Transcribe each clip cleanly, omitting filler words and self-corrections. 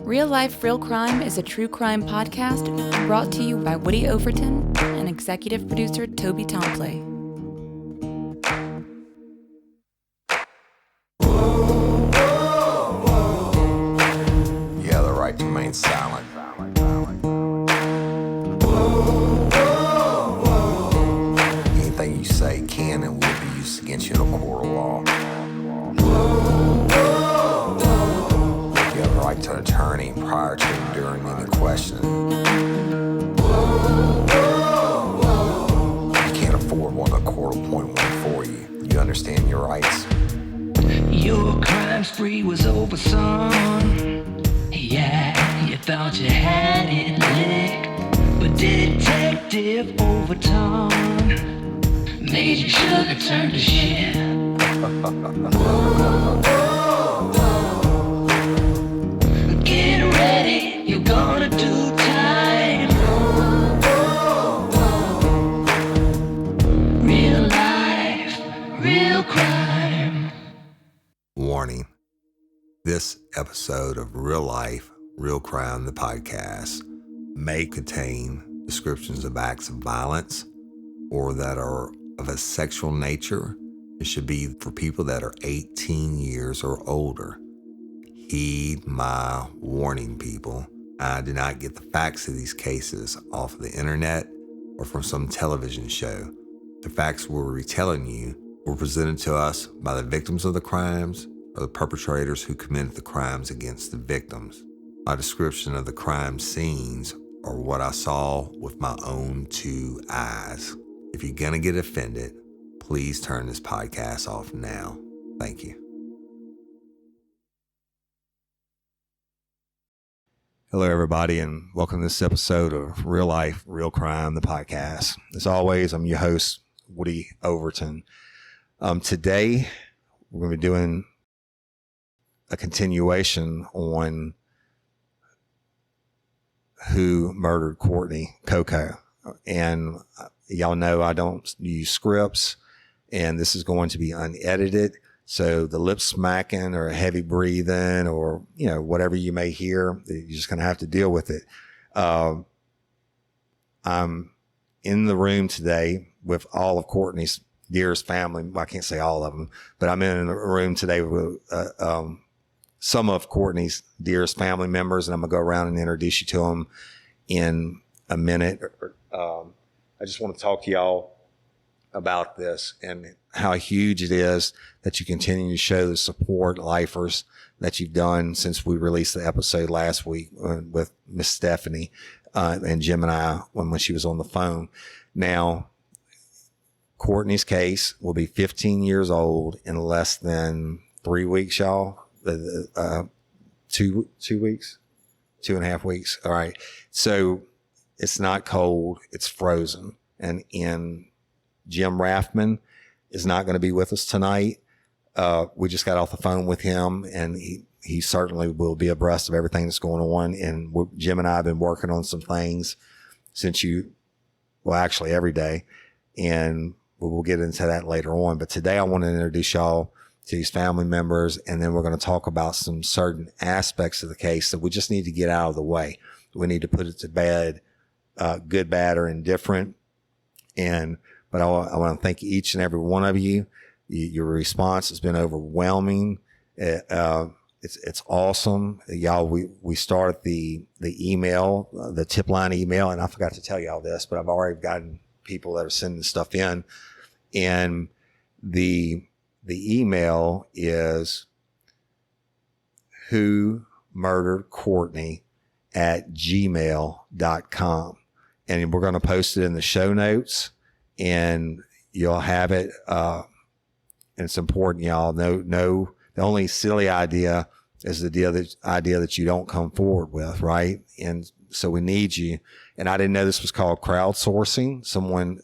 Real Life, Real Crime is a true crime podcast brought to you by Woody Overton and executive producer Toby Tomplay. You have the right to remain silent. Anything you say can and will be used against you in a court of law. You have the right to an attorney prior to and during any questioning. You can't afford one, the court will appoint one for you. You understand your rights? Your crime spree was over, son. Yeah, you thought you had it licked, but Detective Overton made your sugar turn to shit. Get ready, you're gonna do time. Real life, real crime. Warning. This episode of Real Life, Real Crime, the podcast, may contain descriptions of acts of violence or that are of a sexual nature. It should be for people that are 18 years or older. Heed my warning, people. I did not get the facts of these cases off of the internet or from some television show. The facts we're retelling you were presented to us by the victims of the crimes or the perpetrators who committed the crimes against the victims. My description of the crime scenes are what I saw with my own two eyes. If you're gonna get offended, please turn this podcast off now. Thank you. Hello, everybody, and welcome to this episode of Real Life, Real Crime, the podcast. As always, I'm your host, Woody Overton. Today, we're going to be doing a continuation on who murdered Courtney Coco. And y'all know I don't use scripts, and this is going to be unedited. So the lip smacking or heavy breathing or, whatever you may hear, you're just going to have to deal with it. I'm in the room today with all of Courtney's dearest family. Well, I can't say all of them, but I'm in a room today with some of Courtney's dearest family members, and I'm going to go around and introduce you to them in a minute. I just want to talk to y'all about this and how huge it is that you continue to show the support, lifers, that you've done since we released the episode last week with Miss Stephanie and Jim and I when she was on the phone. Now, Courtney's case will be 15 years old in less than 3 weeks, y'all. 2 weeks, 2.5 weeks. All right. So it's not cold, it's frozen. And Jim Raffman is not going to be with us tonight. We just got off the phone with him, and he certainly will be abreast of everything that's going on. And Jim and I have been working on some things actually every day. And we'll get into that later on. But today I want to introduce y'all to these family members, and then we're going to talk about some certain aspects of the case that we just need to get out of the way. We need to put it to bed, good, bad, or indifferent. But I want to thank each and every one of you. Your response has been overwhelming. It's awesome. Y'all, we started the email, the tip line email, and I forgot to tell y'all this, but I've already gotten people that are sending stuff in. And the email is whomurderedcourtney@gmail.com. And we're going to post it in the show notes, and you'll have it. And it's important, y'all. No, the only silly idea is the idea that you don't come forward with, right? And so we need you. And I didn't know this was called crowdsourcing. Someone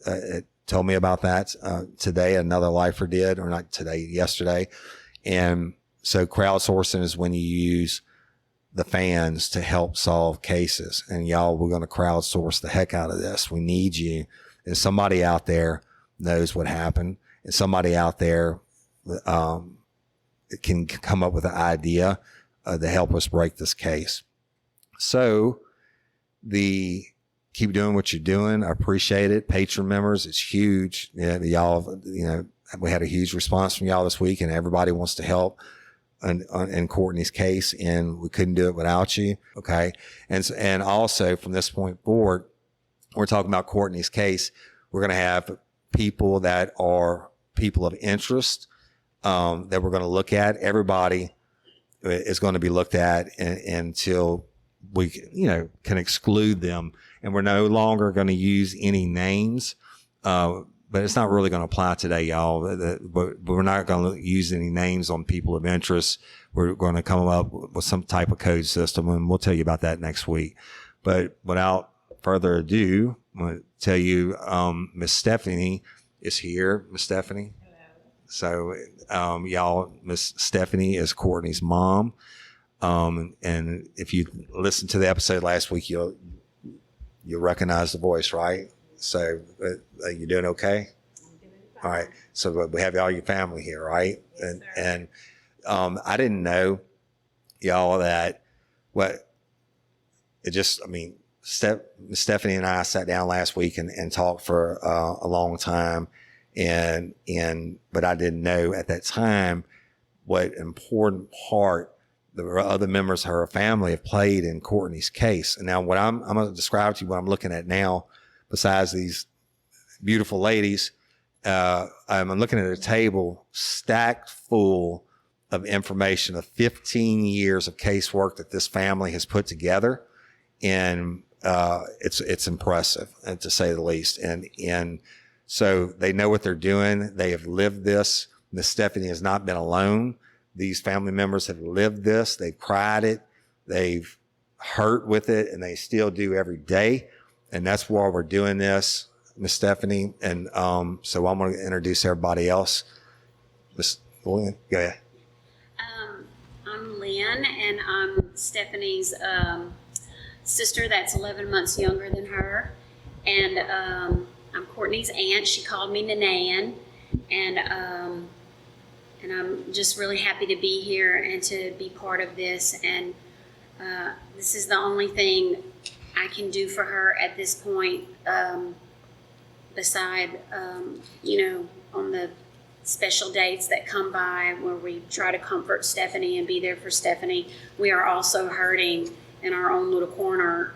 told me about that today. Another lifer did, or not today, yesterday. And so crowdsourcing is when you use the fans to help solve cases. And y'all, we're going to crowdsource the heck out of this. We need you. And somebody out there knows what happened. And somebody out there can come up with an idea to help us break this case. So keep doing what you're doing. I appreciate it. Patron members, it's huge. Yeah, y'all, we had a huge response from y'all this week, and everybody wants to help in Courtney's case, and we couldn't do it without you. Okay. And also from this point forward, we're talking about Courtney's case. We're going to have people that are people of interest, that we're going to look at. Everybody is going to be looked at until we, can exclude them. And we're no longer going to use any names. But it's not really going to apply today, y'all. But we're not going to use any names on people of interest. We're going to come up with some type of code system, and we'll tell you about that next week. But without further ado, I'm going to tell you, Miss Stephanie is here. Miss Stephanie. Hello. So, y'all, Miss Stephanie is Courtney's mom. And if you listened to the episode last week, you'll recognize the voice, right? So, you doing okay? I'm doing fine. All right. So we have all your family here, right? Yes, and I didn't know, y'all, that Stephanie and I sat down last week and talked for a long time, but I didn't know at that time what important part the other members of her family have played in Courtney's case. And now I'm going to describe to you what I'm looking at now. Besides these beautiful ladies, I'm looking at a table stacked full of information of 15 years of casework that this family has put together. And it's impressive, to say the least. And so they know what they're doing. They have lived this. Miss Stephanie has not been alone. These family members have lived this. They've cried it. They've hurt with it, and they still do every day. And that's why we're doing this, Miss Stephanie. And so I'm going to introduce everybody else. Miss Lynn, go ahead. I'm Lynn, and I'm Stephanie's sister that's 11 months younger than her. And I'm Courtney's aunt. She called me Nanan. And I'm just really happy to be here and to be part of this. And this is the only thing I can do for her at this point, beside, on the special dates that come by where we try to comfort Stephanie and be there for Stephanie. We are also hurting in our own little corner,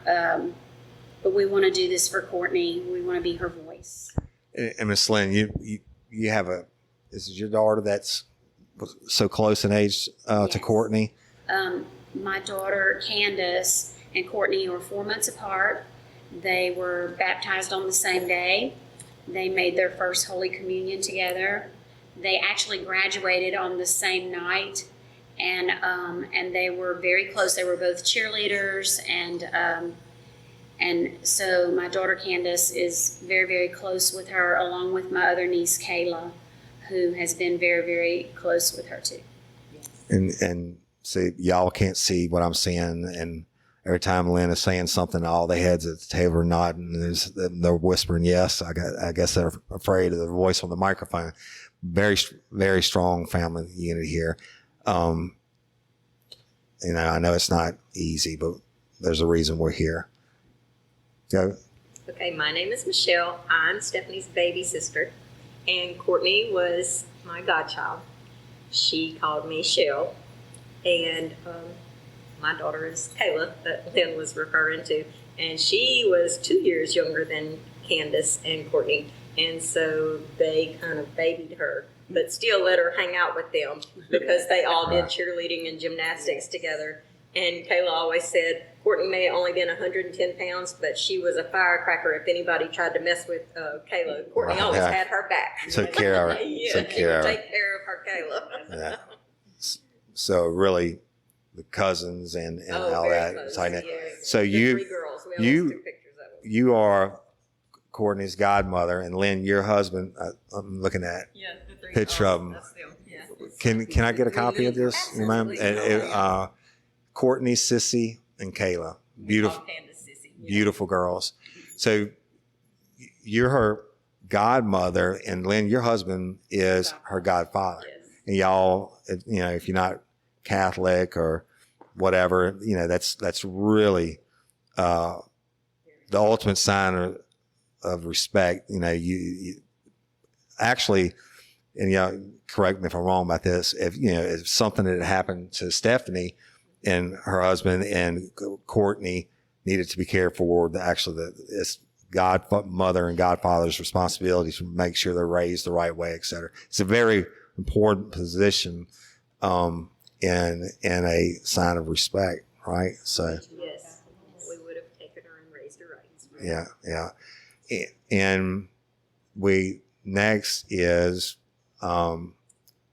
but we want to do this for Courtney. We want to be her voice. And Miss Lynn, you have this is your daughter that's so close in age Yes. to Courtney? My daughter, Candace, and Courtney were 4 months apart. They were baptized on the same day. They made their first Holy Communion together. They actually graduated on the same night, and they were very close. They were both cheerleaders, and so my daughter Candace is very, very close with her, along with my other niece Kayla, who has been very, very close with her too. Yes. And see, y'all can't see what I'm seeing, and every time Lynn is saying something, all the heads at the table are nodding, and they're whispering yes. I guess they're afraid of the voice on the microphone. Very, very strong family unit here. I know it's not easy, but there's a reason we're here. Go. Okay, my name is Michelle. I'm Stephanie's baby sister, and Courtney was my godchild. She called me Shell, and my daughter is Kayla that Lynn was referring to, and she was 2 years younger than Candace and Courtney, and so they kind of babied her, but still let her hang out with them because they all did cheerleading and gymnastics together. And Kayla always said Courtney may have only been 110 pounds, but she was a firecracker. If anybody tried to mess with Kayla, Courtney always had her back. Took care of her. Yeah, Took care of her. Take care of her Kayla. Yeah. So really, the cousins and all that. Close. Like that. Yeah. So The three girls. We always took pictures of them. you are Courtney's godmother, and Lynn, your husband. I'm looking at The three picture of them. That's them. Yeah. Can I get a copy of this? Absolutely. And Courtney, Sissy, and Kayla. Beautiful, Candace, Sissy. Yeah. beautiful girls. So you're her godmother, and Lynn, your husband is her godfather. Yes. And y'all, if you're not Catholic or whatever, that's really the ultimate sign of respect. You actually, and correct me if I'm wrong about this, if something had happened to Stephanie and her husband and Courtney needed to be cared for, it's godmother and godfather's responsibility to make sure they're raised the right way, et cetera. It's a very important position, and a sign of respect, right? So Yes, we would have taken her and raised her right. yeah. And next is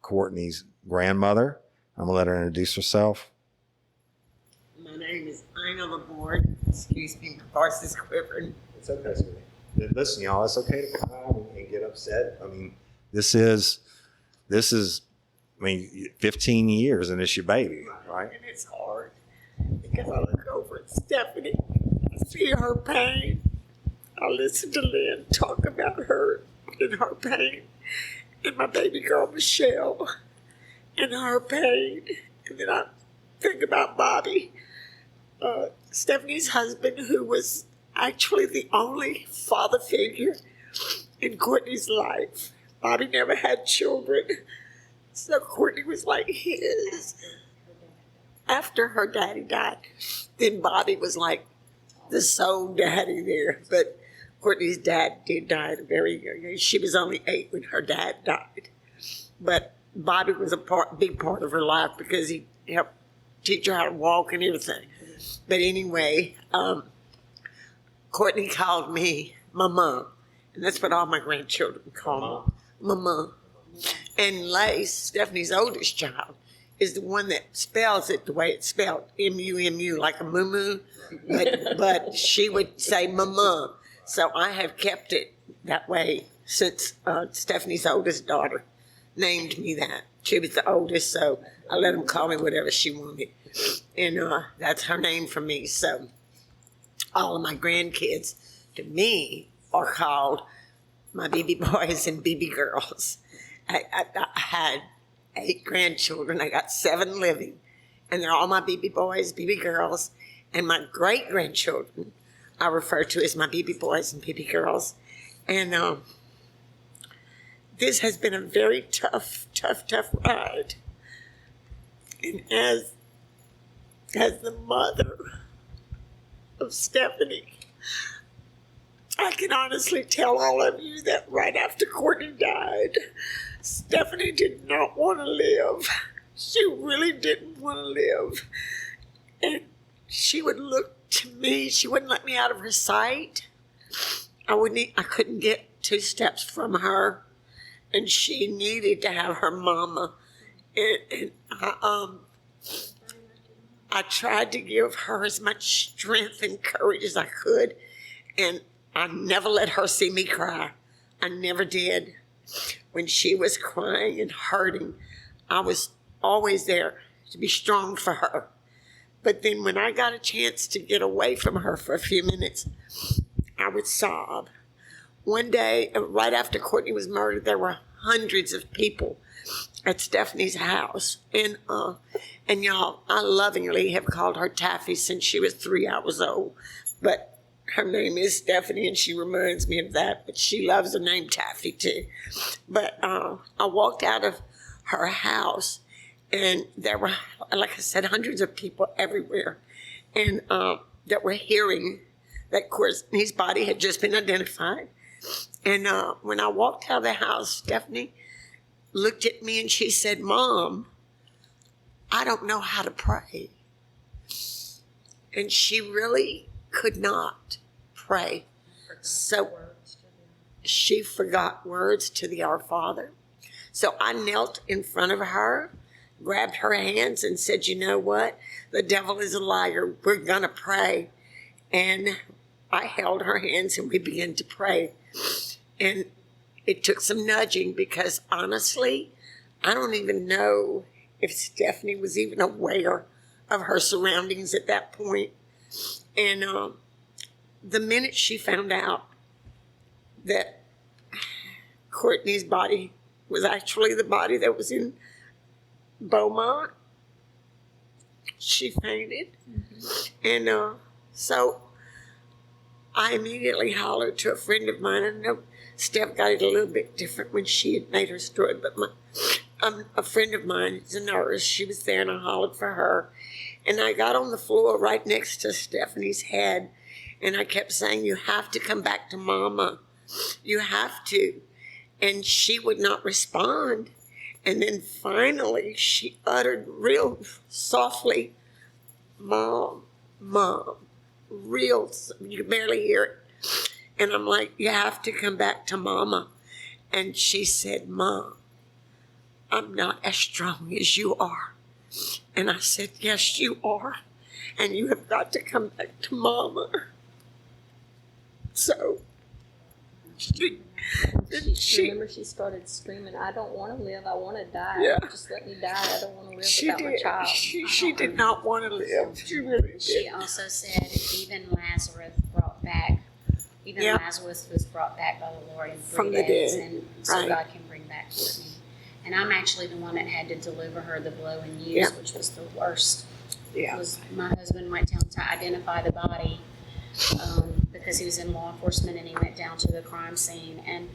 Courtney's grandmother. I'm gonna let her introduce herself. My name is Ina Laborde. Excuse me, my voice is quivering. It's okay, sweetie. Listen, y'all, it's okay to cry and get upset. I mean, this is, 15 years and it's your baby, right? And it's hard because I look over at Stephanie, I see her pain. I listen to Lynn talk about her and her pain, and my baby girl Michelle and her pain. And then I think about Bobby, Stephanie's husband, who was actually the only father figure in Courtney's life. Bobby never had children, so Courtney was like his. After her daddy died, then Bobby was like the sole daddy there. But Courtney's dad did die at a very young age. She was only 8 when her dad died. But Bobby was a big part of her life because he helped teach her how to walk and everything. But anyway, Courtney called me Mama, and that's what all my grandchildren call me, Mama. And Lace, Stephanie's oldest child, is the one that spells it the way it's spelled, M-U-M-U, like a moo-moo, but she would say Mama. So I have kept it that way since Stephanie's oldest daughter named me that. She was the oldest, so I let them call me whatever she wanted. And that's her name for me. So all of my grandkids, to me, are called my baby boys and baby girls. I had 8 grandchildren. I got 7 living. And they're all my baby boys, baby girls. And my great-grandchildren I refer to as my baby boys and baby girls. And this has been a very tough ride. And as the mother of Stephanie, I can honestly tell all of you that right after Courtney died, Stephanie did not want to live. She really didn't want to live. And she would look to me, she wouldn't let me out of her sight. I couldn't get 2 steps from her. And she needed to have her mama. And I tried to give her as much strength and courage as I could. And I never let her see me cry. I never did. When she was crying and hurting, I was always there to be strong for her. But then when I got a chance to get away from her for a few minutes, I would sob. One day, right after Courtney was murdered, there were hundreds of people at Stephanie's house. And y'all, I lovingly have called her Taffy since she was 3 hours old. But her name is Stephanie, and she reminds me of that. But she loves the name Taffy, too. But I walked out of her house, and there were, like I said, hundreds of people everywhere. And that were hearing that Courtney's body had just been identified. And when I walked out of the house, Stephanie looked at me and she said, "Mom, I don't know how to pray." And she really could not pray. So she forgot words to the Our Father. So I knelt in front of her, grabbed her hands and said, "You know what? The devil is a liar. We're going to pray." And I held her hands and we began to pray. And it took some nudging because honestly, I don't even know if Stephanie was even aware of her surroundings at that point. And the minute she found out that Courtney's body was actually the body that was in Beaumont, she fainted. And so I immediately hollered to a friend of mine. I know Steph got it a little bit different when she had made her story, but a friend of mine is a nurse. She was there, and I hollered for her. And I got on the floor right next to Stephanie's head, and I kept saying, "You have to come back to Mama. You have to." And she would not respond. And then finally she uttered real softly, "Mom, Mom," you could barely hear it. And I'm like, "You have to come back to Mama." And she said, "Mom, I'm not as strong as you are." And I said, "Yes, you are. And you have got to come back to Mama." So remember she started screaming, "I don't want to live. I want to die. Yeah. Just let me die. I don't want to live she without my did. child." She did not want to live. She really did. She also said even Lazarus was brought back by the Lord in 3 From the days, dead. and so Right. God can bring back Courtney. And I'm actually the one that had to deliver her the blowing news, Yeah. which was the worst. Yeah. Was my husband went down to identify the body because he was in law enforcement, and he went down to the crime scene. And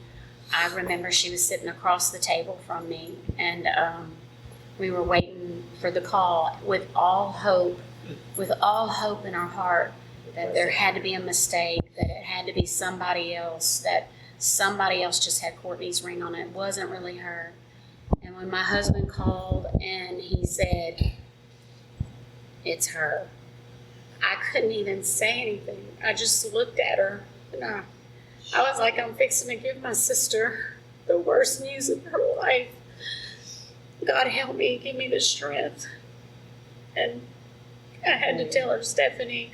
I remember she was sitting across the table from me, and we were waiting for the call with all hope in our heart that there had to be a mistake, that it had to be somebody else, that somebody else just had Courtney's ring on it. It wasn't really her. And when my husband called and he said, "It's her," I couldn't even say anything. I just looked at her, and I was like, I'm fixing to give my sister the worst news of her life. God help me, give me the strength. And I had to tell her, "Stephanie,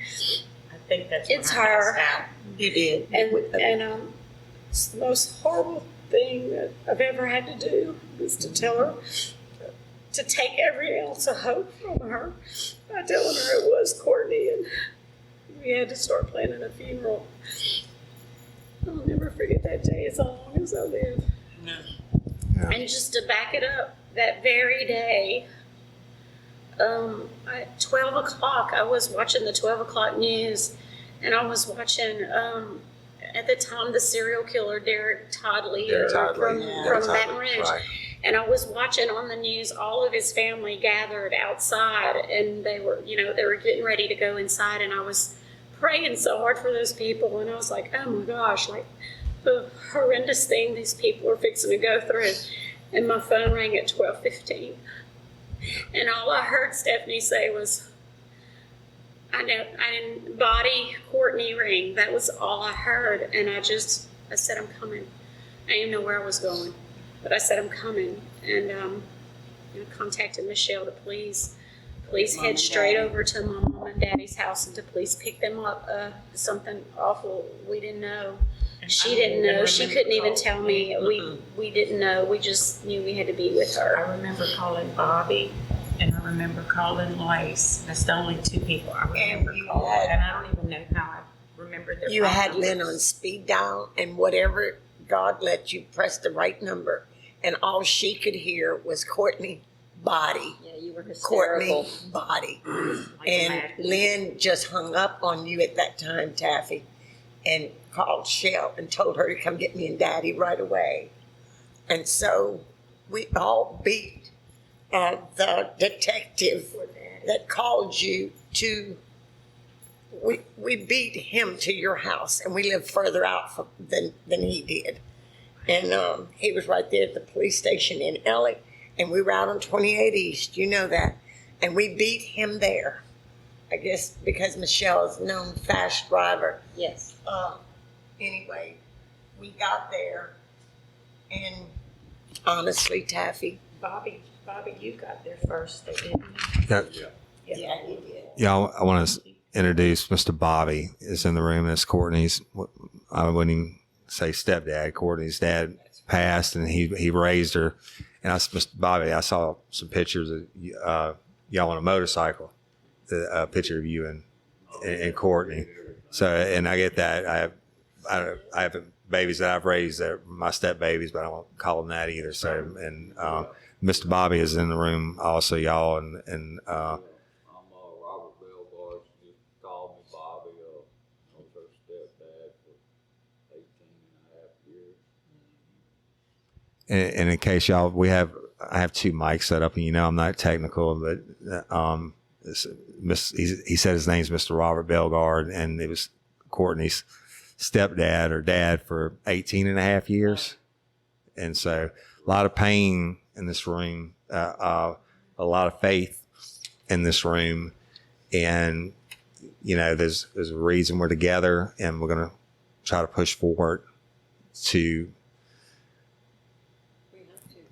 I think that's it's when I her." passed out. You did. And it's the most horrible thing that I've ever had to do is to tell her to take every ounce of hope from her by telling her it was Courtney, and we had to start planning a funeral. I'll never forget that day as long as I live. No. Yeah. And just to back it up, that very day, at 12 o'clock, I was watching the 12 o'clock news, and I was watching, at the time, the serial killer, Derek Toddley, Derek Toddley, from Derek Baton Toddley, Rouge. right. And I was watching on the news, all of his family gathered outside, and they were getting ready to go inside, and I was praying so hard for those people, and I was like, oh my gosh, like the horrendous thing these people are fixing to go through. And my phone rang at 12:15, and all I heard Stephanie say was, I didn't body Courtney ring. That was all I heard, and I said, I'm coming. I didn't know where I was going, but I said, I'm coming, and contacted Michelle to please head straight over to my mom and daddy's house and to please pick them up. Something awful. We didn't know. She didn't know. She couldn't even tell me. We didn't know. We just knew we had to be with her. I remember calling Bobby, and I remember calling Lace. That's the only two people I remember And you calling. had- And I don't even know how I remember their You phone had Lynn numbers. on speed dial, and whatever God let you, press the right number, and all she could hear was Courtney body. Yeah, you were Courtney hysterical. body. Like And mad. Lynn just hung up on you at that time, Taffy, and called Shell and told her to come get me and Daddy right away. And so we all beat the detective that called you to. We beat him to your house, and we lived further out than he did. And he was right there at the police station in Ellie, and we were out on 28 East. You know that. And we beat him there. I guess because Michelle is a known fast driver. Yes. Anyway, we got there, and honestly, Taffy, Bobby, you got there first, though, didn't you? yeah, he did. Yeah, I want to introduce Mr. Bobby is in the room. That's Courtney's, I wouldn't even say stepdad. Courtney's dad passed, and he raised her. And Mr. Bobby, I saw some pictures of y'all on a motorcycle, a picture of you and Courtney. So, and I get that. I have babies that I've raised that are my step babies, but I won't call them that either. So, and Mr. Bobby is in the room also, y'all, and and in case y'all, I have two mics set up, and I'm not technical, but he said his name's Mr. Robert Belgard, and it was Courtney's stepdad or dad for 18 and a half years. And so a lot of pain in this room, a lot of faith in this room. And, there's a reason we're together, and we're going to try to push forward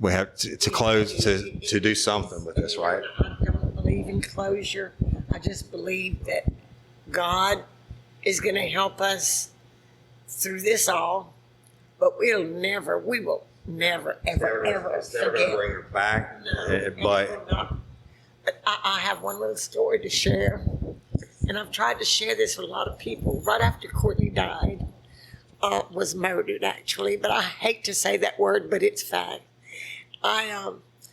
we have to close, to do something with this, right? I don't believe in closure. I just believe that God is going to help us through this all, but we will never, ever forget. Bring her back, But I have one little story to share, and I've tried to share this with a lot of people. Right after Courtney died, was murdered actually, but I hate to say that word, but it's fact.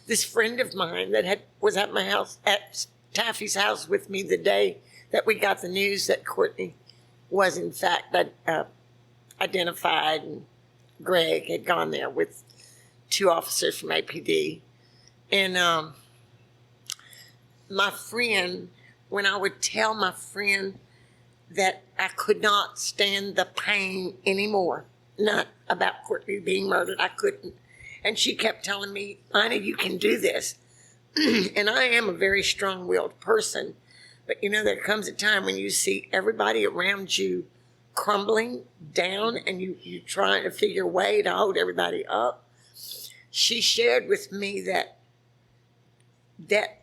This friend of mine that was at my house, at Taffy's house with me the day that we got the news that Courtney was in fact identified, and Greg had gone there with 2 officers from APD. And my friend, when I would tell my friend that I could not stand the pain anymore, not about Courtney being murdered, I couldn't. And she kept telling me, Ina, you can do this. And I am a very strong-willed person. But there comes a time when you see everybody around you crumbling down, and you trying to figure a way to hold everybody up. She shared with me that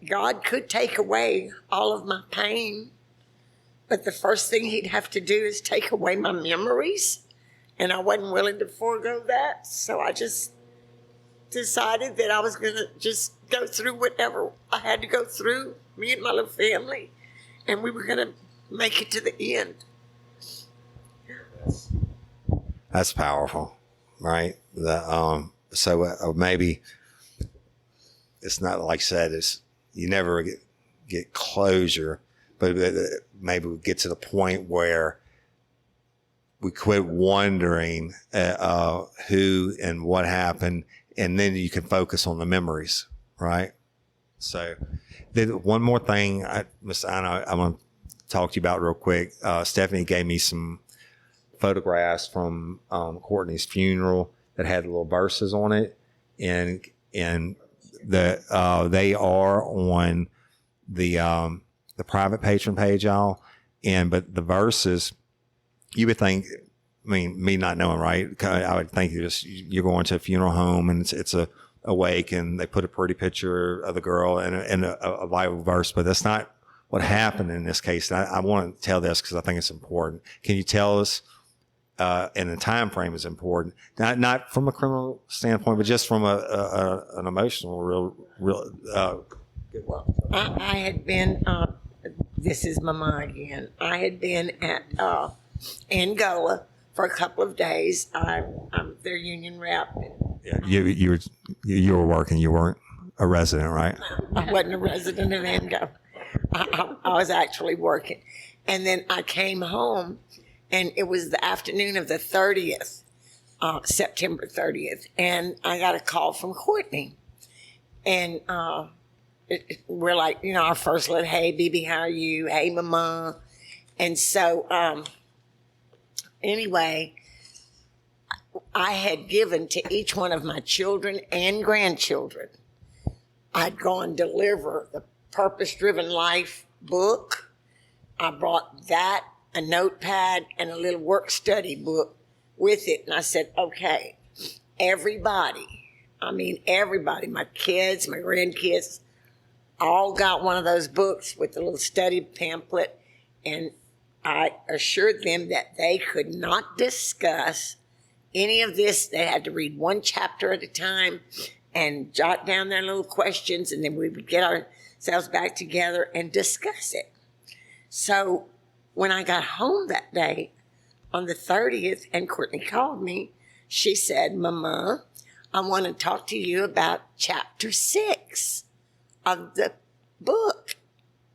God could take away all of my pain, but the first thing he'd have to do is take away my memories. And I wasn't willing to forego that. So I just decided that I was going to just go through whatever I had to go through, me and my little family, and we were going to make it to the end. That's powerful, right? So maybe it's not like I said, you never get closure, but maybe we get to the point where we quit wondering who and what happened, and then you can focus on the memories, right? So then one more thing, Miss Anna, I want to talk to you about real quick. Stephanie gave me some photographs from Courtney's funeral that had little verses on it, and they are on the private patron page, y'all. But the verses, you would think, me not knowing, right? I would think you're going to a funeral home, and it's a wake, and they put a pretty picture of the girl and a Bible verse, but that's not what happened in this case. And I want to tell this because I think it's important. Can you tell us? And the time frame is important, not from a criminal standpoint, but just from an emotional, real. Well, I had been. This is Mama again. I had been at Angola for a couple of days. I'm their union rep. Yeah, you were working. You weren't a resident, right? I wasn't a resident of Angola. I was actually working, and then I came home. And it was the afternoon of the 30th, September 30th. And I got a call from Courtney. And we're like, our first little, hey, BB, how are you? Hey, Mama. And so, anyway, I had given to each one of my children and grandchildren, I'd gone deliver the Purpose Driven Life book. I brought that, a notepad, and a little work study book with it. And I said, okay, everybody, my kids, my grandkids, all got one of those books with the little study pamphlet. And I assured them that they could not discuss any of this. They had to read one chapter at a time and jot down their little questions, and then we would get ourselves back together and discuss it. So when I got home that day on the 30th and Courtney called me, she said, Mama, I want to talk to you about chapter 6 of the book.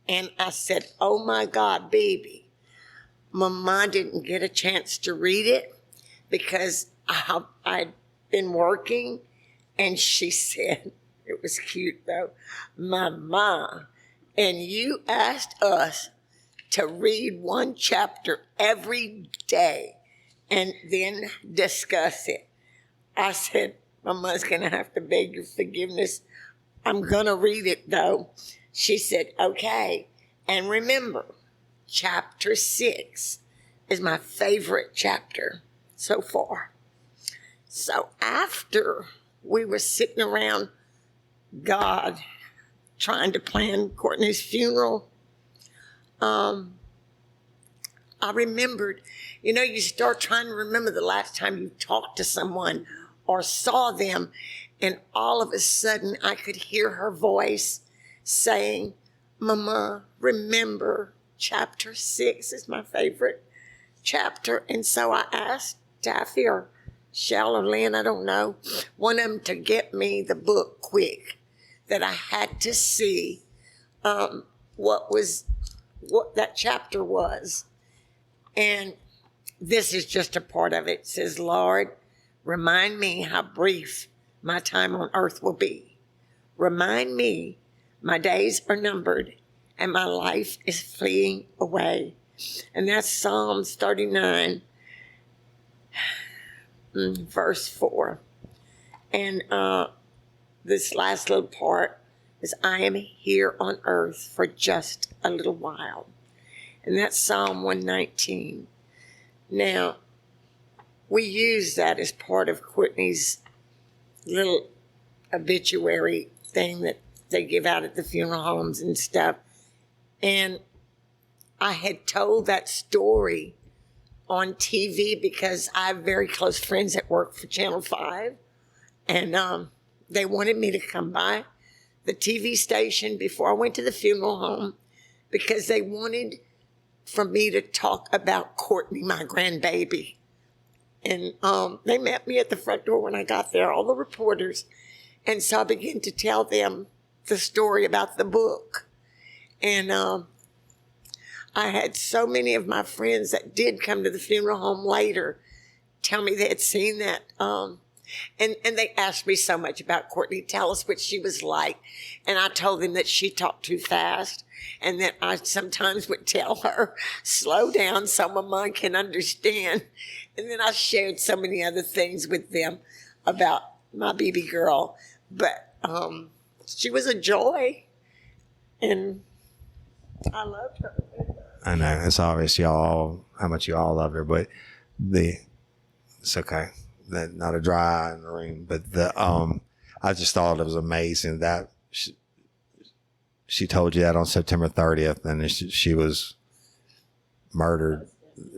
And I said, oh my God, baby. Mama didn't get a chance to read it because I'd been working And she said, it was cute though, Mama, and you asked us to read one chapter every day and then discuss it. I said, Mama's going to have to beg your forgiveness. I'm going to read it though. She said, okay. And remember, chapter 6 is my favorite chapter so far. So after we were sitting around God trying to plan Courtney's funeral, I remembered, you start trying to remember the last time you talked to someone or saw them, and all of a sudden I could hear her voice saying, Mama, remember chapter 6 is my favorite chapter. And so I asked Taffy or Shell or Lynn, I don't know, one of them to get me the book quick, that I had to see what that chapter was. And this is just a part of it. It says, Lord, remind me how brief my time on earth will be. Remind me my days are numbered and my life is fleeing away. And that's Psalms 39, verse 4. And this last little part is, I am here on earth for just a little while. And that's Psalm 119. Now, we use that as part of Courtney's little obituary thing that they give out at the funeral homes and stuff. And I had told that story on TV because I have very close friends that work for Channel 5. And they wanted me to come by the TV station before I went to the funeral home because they wanted for me to talk about Courtney, my grandbaby. And they met me at the front door when I got there, all the reporters. And so I began to tell them the story about the book. And I had so many of my friends that did come to the funeral home later tell me they had seen that. And they asked me so much about Courtney. Tell us what she was like. And I told them that she talked too fast and that I sometimes would tell her, slow down so Mama can understand. And then I shared so many other things with them about my baby girl. But she was a joy, and I loved her. I know it's obvious y'all how much you all love her, but it's okay. That not a dry in the room, but I just thought it was amazing that she told you that on September 30th, and she was murdered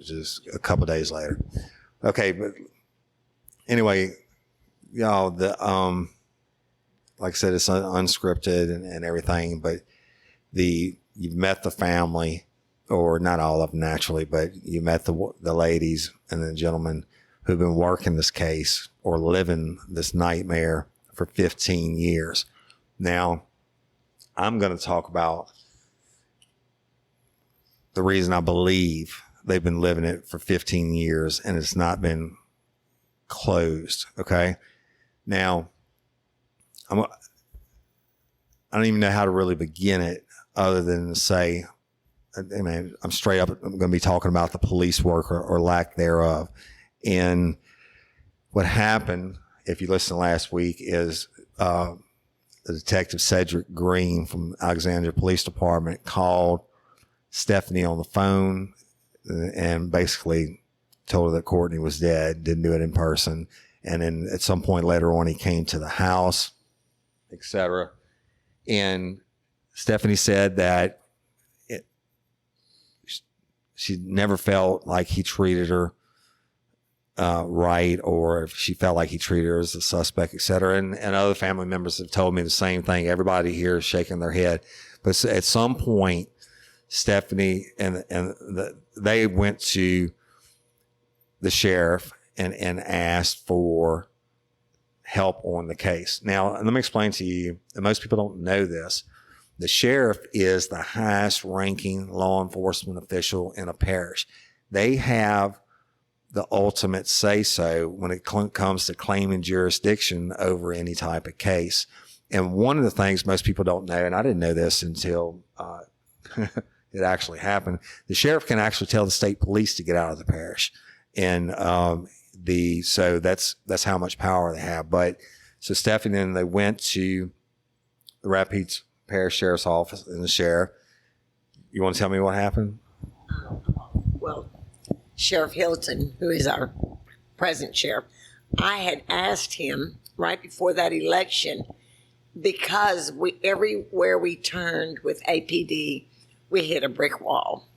just a couple days later. Okay, but anyway, y'all, like I said, it's unscripted and everything, but you've met the family, or not all of them naturally, but you met the ladies and the gentlemen who've been working this case or living this nightmare for 15 years. Now, I'm going to talk about the reason I believe they've been living it for 15 years and it's not been closed. Okay. Now, I don't even know how to really begin it other than to say, I mean, I'm straight up, I'm going to be talking about the police work or lack thereof. And what happened, if you listened last week, is the detective Cedric Green from Alexandria Police Department called Stephanie on the phone and basically told her that Courtney was dead, didn't do it in person. And then at some point later on, he came to the house, etc. And Stephanie said that she never felt like he treated her right, or if she felt like he treated her as a suspect, et cetera. And other family members have told me the same thing. Everybody here is shaking their head. But at some point, Stephanie they went to the sheriff and asked for help on the case. Now, let me explain to you, and most people don't know this. The sheriff is the highest ranking law enforcement official in a parish. They have the ultimate say-so when it comes to claiming jurisdiction over any type of case. And one of the things most people don't know, and I didn't know this until it actually happened, the sheriff can actually tell the state police to get out of the parish. And so that's how much power they have. But so Stephanie and they went to the Rapides Parish Sheriff's Office and the sheriff. You want to tell me what happened? Well, Sheriff Hilton, who is our present sheriff, I had asked him right before that election, because everywhere we turned with APD, we hit a brick wall.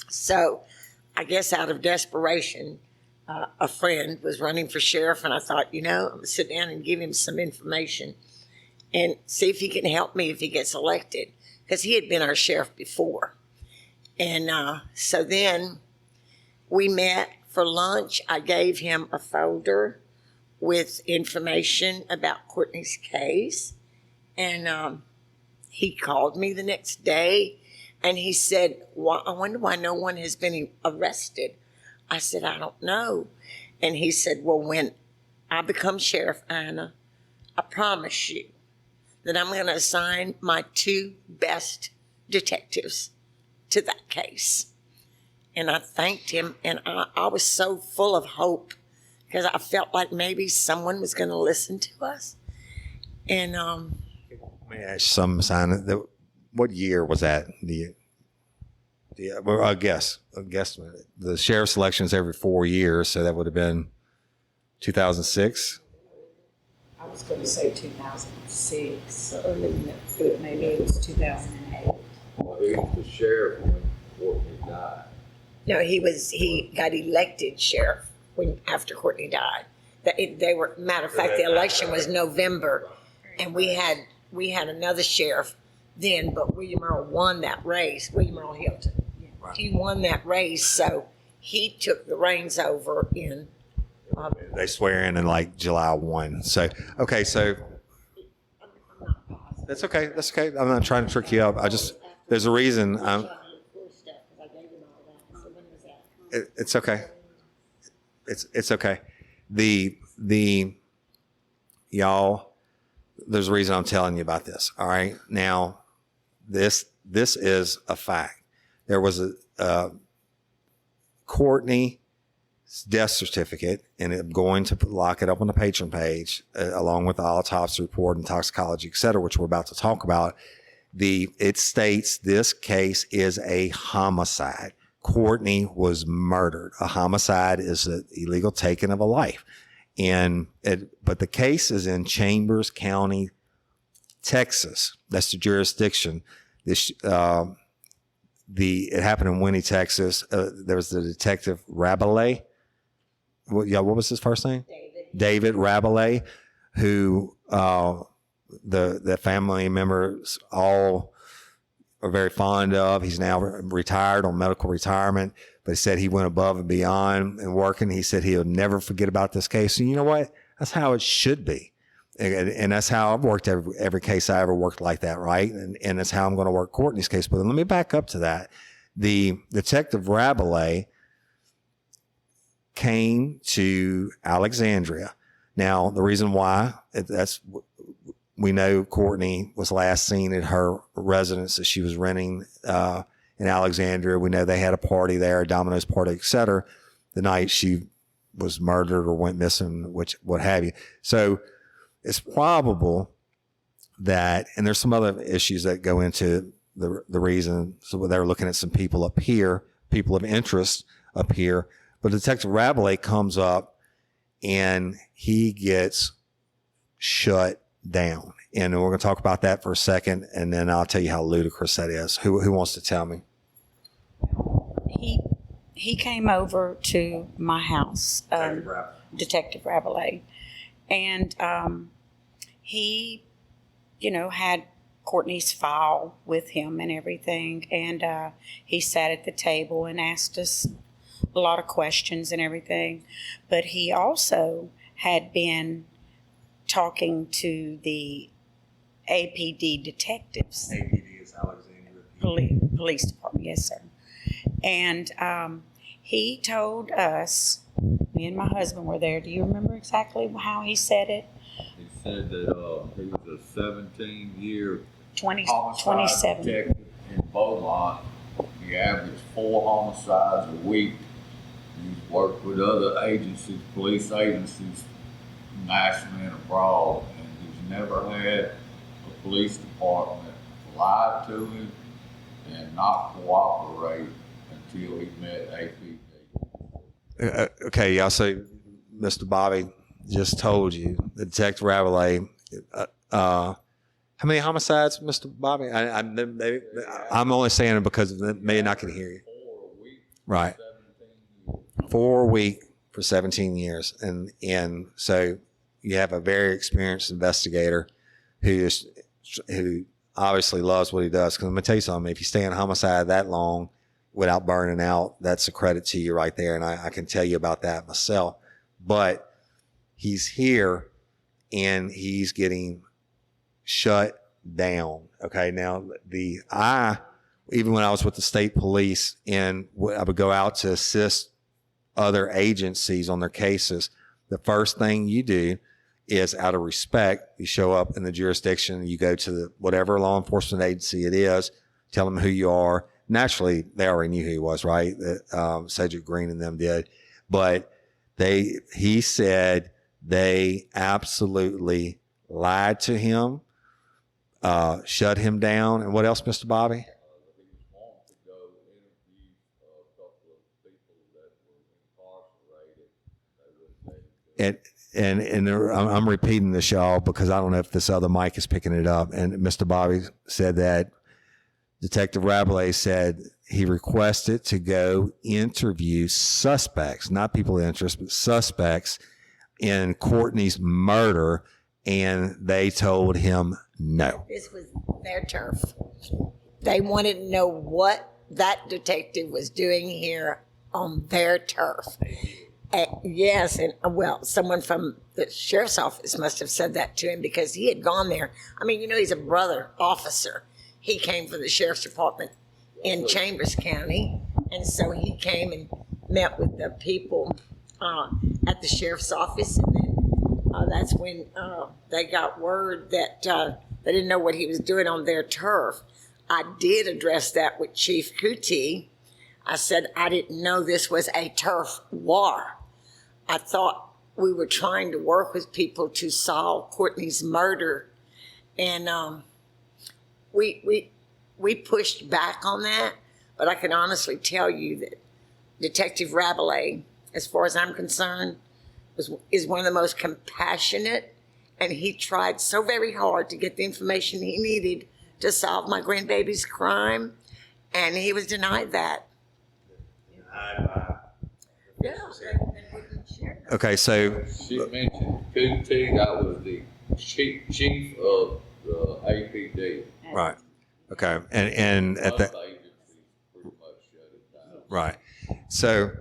So I guess out of desperation, a friend was running for sheriff, and I thought, I'm going to sit down and give him some information and see if he can help me if he gets elected, because he had been our sheriff before. And so then we met for lunch. I gave him a folder with information about Courtney's case. And he called me the next day and he said, I wonder why no one has been arrested. I said, I don't know. And he said, well, when I become Sheriff Anna, I promise you that I'm going to assign my 2 best detectives to that case. And I thanked him, and I was so full of hope because I felt like maybe someone was going to listen to us. And let me ask you some sign. What year was that? Well, I guess the sheriff's elections every 4 years, so that would have been 2006. I was going to say 2006, but maybe it was 2008. Well, he was the sheriff when Courtney died. no, he got elected sheriff after Courtney died. Matter of fact, the election was November, and we had another sheriff then, but William Earl won that race. William Earl Hilton. Right. He won that race, so he took the reins over in. They swear in like July 1. So, okay, so that's okay. That's okay. I'm not trying to trick you up. There's a reason. It's okay. It's okay. Y'all, there's a reason I'm telling you about this. All right. Now, this is a fact. There was a Courtney's death certificate, and I'm going to lock it up on the patron page, along with the autopsy report and toxicology, et cetera, which we're about to talk about. It states this case is a homicide. Courtney was murdered. A homicide is an illegal taking of a life. But the case is in Chambers County, Texas. That's the jurisdiction. It happened in Winnie, Texas. There was the detective Rabelais. What was his first name? David Rabelais, who the family members all are very fond of. He's now retired on medical retirement, but he said he went above and beyond and working. He said he'll never forget about this case. And you know what? That's how it should be. And that's how I've worked every case I ever worked like that, right? And that's how I'm going to work Courtney's case. But let me back up to that. The detective Rabelais came to Alexandria. Now, the reason why, we know Courtney was last seen at her residence that she was renting in Alexandria. We know they had a party there, a Domino's party, et cetera, the night she was murdered or went missing, what have you. So it's probable that, and there's some other issues that go into the reason. So they're looking at some people up here, people of interest up here. But Detective Rabelais comes up and he gets shut down. And we're going to talk about that for a second, and then I'll tell you how ludicrous that is. Who wants to tell me? He came over to my house, Detective Rabelais, and he, had Courtney's file with him and everything, and he sat at the table and asked us a lot of questions and everything. But he also had been talking to the APD detectives. APD is Alexandria Police Department, yes, sir. And he told us Me and my husband were there. Do you remember exactly how he said it? He said that he was a 17-year 27. detective in Beaumont. He averaged 4 homicides a week. He's worked with other agencies, police agencies, nationally and abroad, and he's never had a police department lie to him and not cooperate until he met APD. Okay, y'all. So Mr. Bobby just told you, the Detective Rabelais, how many homicides, Mr. Bobby? I'm only saying it because they may not can hear you. 4 a week. Right. 17 years. 4 a week for 17 years. And so you have a very experienced investigator who obviously loves what he does. Because I'm going to tell you something, if you stay in homicide that long without burning out, that's a credit to you right there. And I can tell you about that myself. But he's here and he's getting shut down. Okay. Now even when I was with the state police and I would go out to assist other agencies on their cases, the first thing you do is, out of respect, you show up in the jurisdiction, you go to whatever law enforcement agency it is, tell them who you are. Naturally, they already knew who he was, right? Cedric Green and them did. But he said they absolutely lied to him, shut him down. And what else, Mr. Bobby? He was wanting to go interview a couple of people that were incarcerated. They wouldn't And I'm repeating this, y'all, because I don't know if this other mic is picking it up. And Mr. Bobby said that Detective Rabelais said he requested to go interview suspects, not people of interest, but suspects in Courtney's murder, and they told him no. This was their turf. They wanted to know what that detective was doing here on their turf. Yes, and well, someone from the sheriff's office must have said that to him because he had gone there. I mean, he's a brother officer. He came from the sheriff's department in Chambers County, and so he came and met with the people at the sheriff's office, and then that's when they got word that they didn't know what he was doing on their turf. I did address that with Chief Cootie. I said I didn't know this was a turf war. I thought we were trying to work with people to solve Courtney's murder, and we pushed back on that. But I can honestly tell you that Detective Rabelais, as far as I'm concerned, is one of the most compassionate, and he tried so very hard to get the information he needed to solve my grandbaby's crime, and he was denied that. Okay, so She mentioned Cootie, that was the chief of the APD. right, okay, and at that. Most agencies pretty much shut it down. Right. So,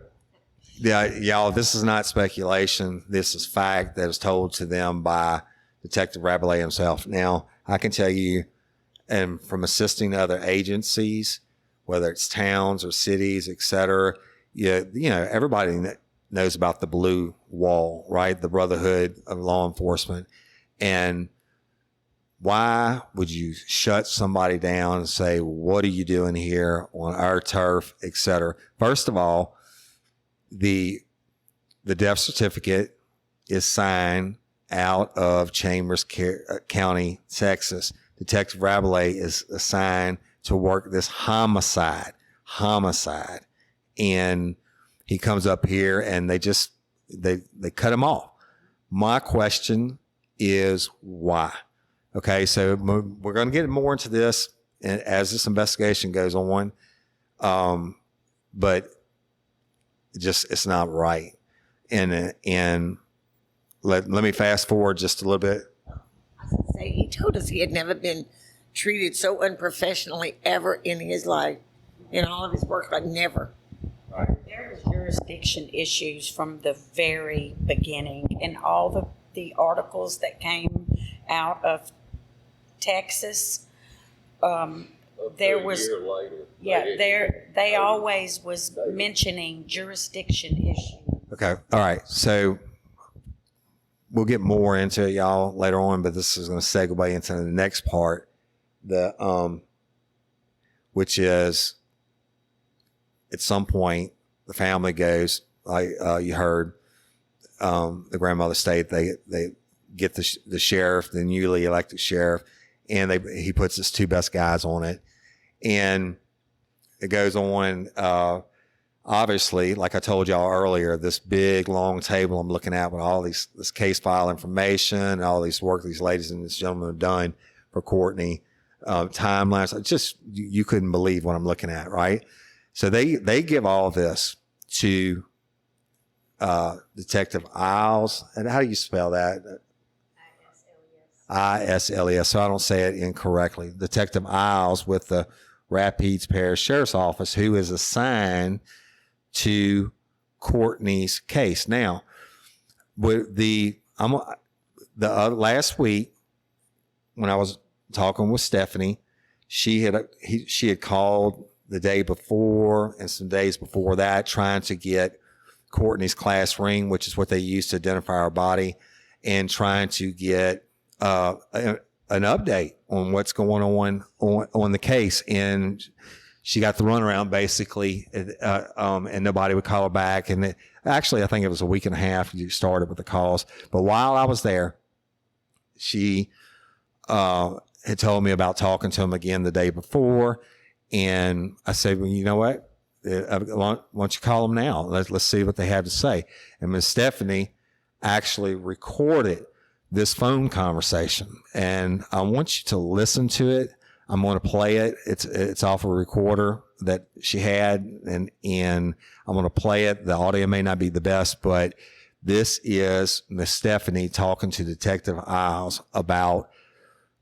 y'all, this is not speculation. This is fact that was told to them by Detective Rabelais himself. Now, I can tell you, and from assisting other agencies, whether it's towns or cities, et cetera, everybody knows about the Blue Wall, right? The Brotherhood of Law Enforcement. And why would you shut somebody down and say, what are you doing here on our turf, et cetera? First of all, the death certificate is signed out of Chambers County, Texas. Detective Rabelais is assigned to work this homicide. And he comes up here and they cut him off. My question is why? Okay, so we're going to get more into this as this investigation goes on, but it's not right. And let me fast forward just a little bit. I was going to say, he told us he had never been treated so unprofessionally ever in his life, in all of his work, like never. There was jurisdiction issues from the very beginning, and all the articles that came out of Texas. There was, a year later, they always was mentioning jurisdiction issues. Okay. All right. So we'll get more into it, y'all, later on, but this is going to segue into the next part, which is at some point the family goes, like you heard the grandmother state, they get the sheriff, the newly elected sheriff, and he puts his two best guys on it, and it goes on. Obviously, like I told y'all earlier, this big long table I'm looking at with all this case file information, all these work these ladies and this gentleman have done for Courtney, timelines. Just you couldn't believe what I'm looking at, right? So they give all this to Detective Isles, and how do you spell that? Isles. So I don't say it incorrectly. Detective Isles with the Rapides Parish Sheriff's Office, who is assigned to Courtney's case. Now, with last week when I was talking with Stephanie, she had called the day before and some days before that, trying to get Courtney's class ring, which is what they use to identify our body, and trying to get an update on what's going on the case. And she got the runaround basically, and nobody would call her back. And actually, I think it was a week and a half you started with the calls. But while I was there, she had told me about talking to him again the day before. And I said, well, you know what? Why don't you call them now? Let's see what they have to say. And Miss Stephanie actually recorded this phone conversation, and I want you to listen to it. I'm going to play it. It's off a recorder that she had, and I'm going to play it. The audio may not be the best, but this is Miss Stephanie talking to Detective Isles about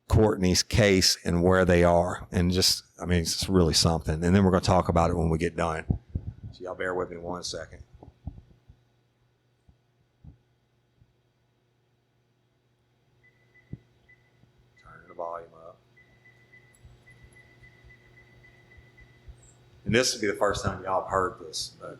Courtney's case and where they are, and it's just really something. And then we're going to talk about it when we get done. So y'all bear with me 1 second. Turn the volume up. And this will be the first time y'all have heard this, but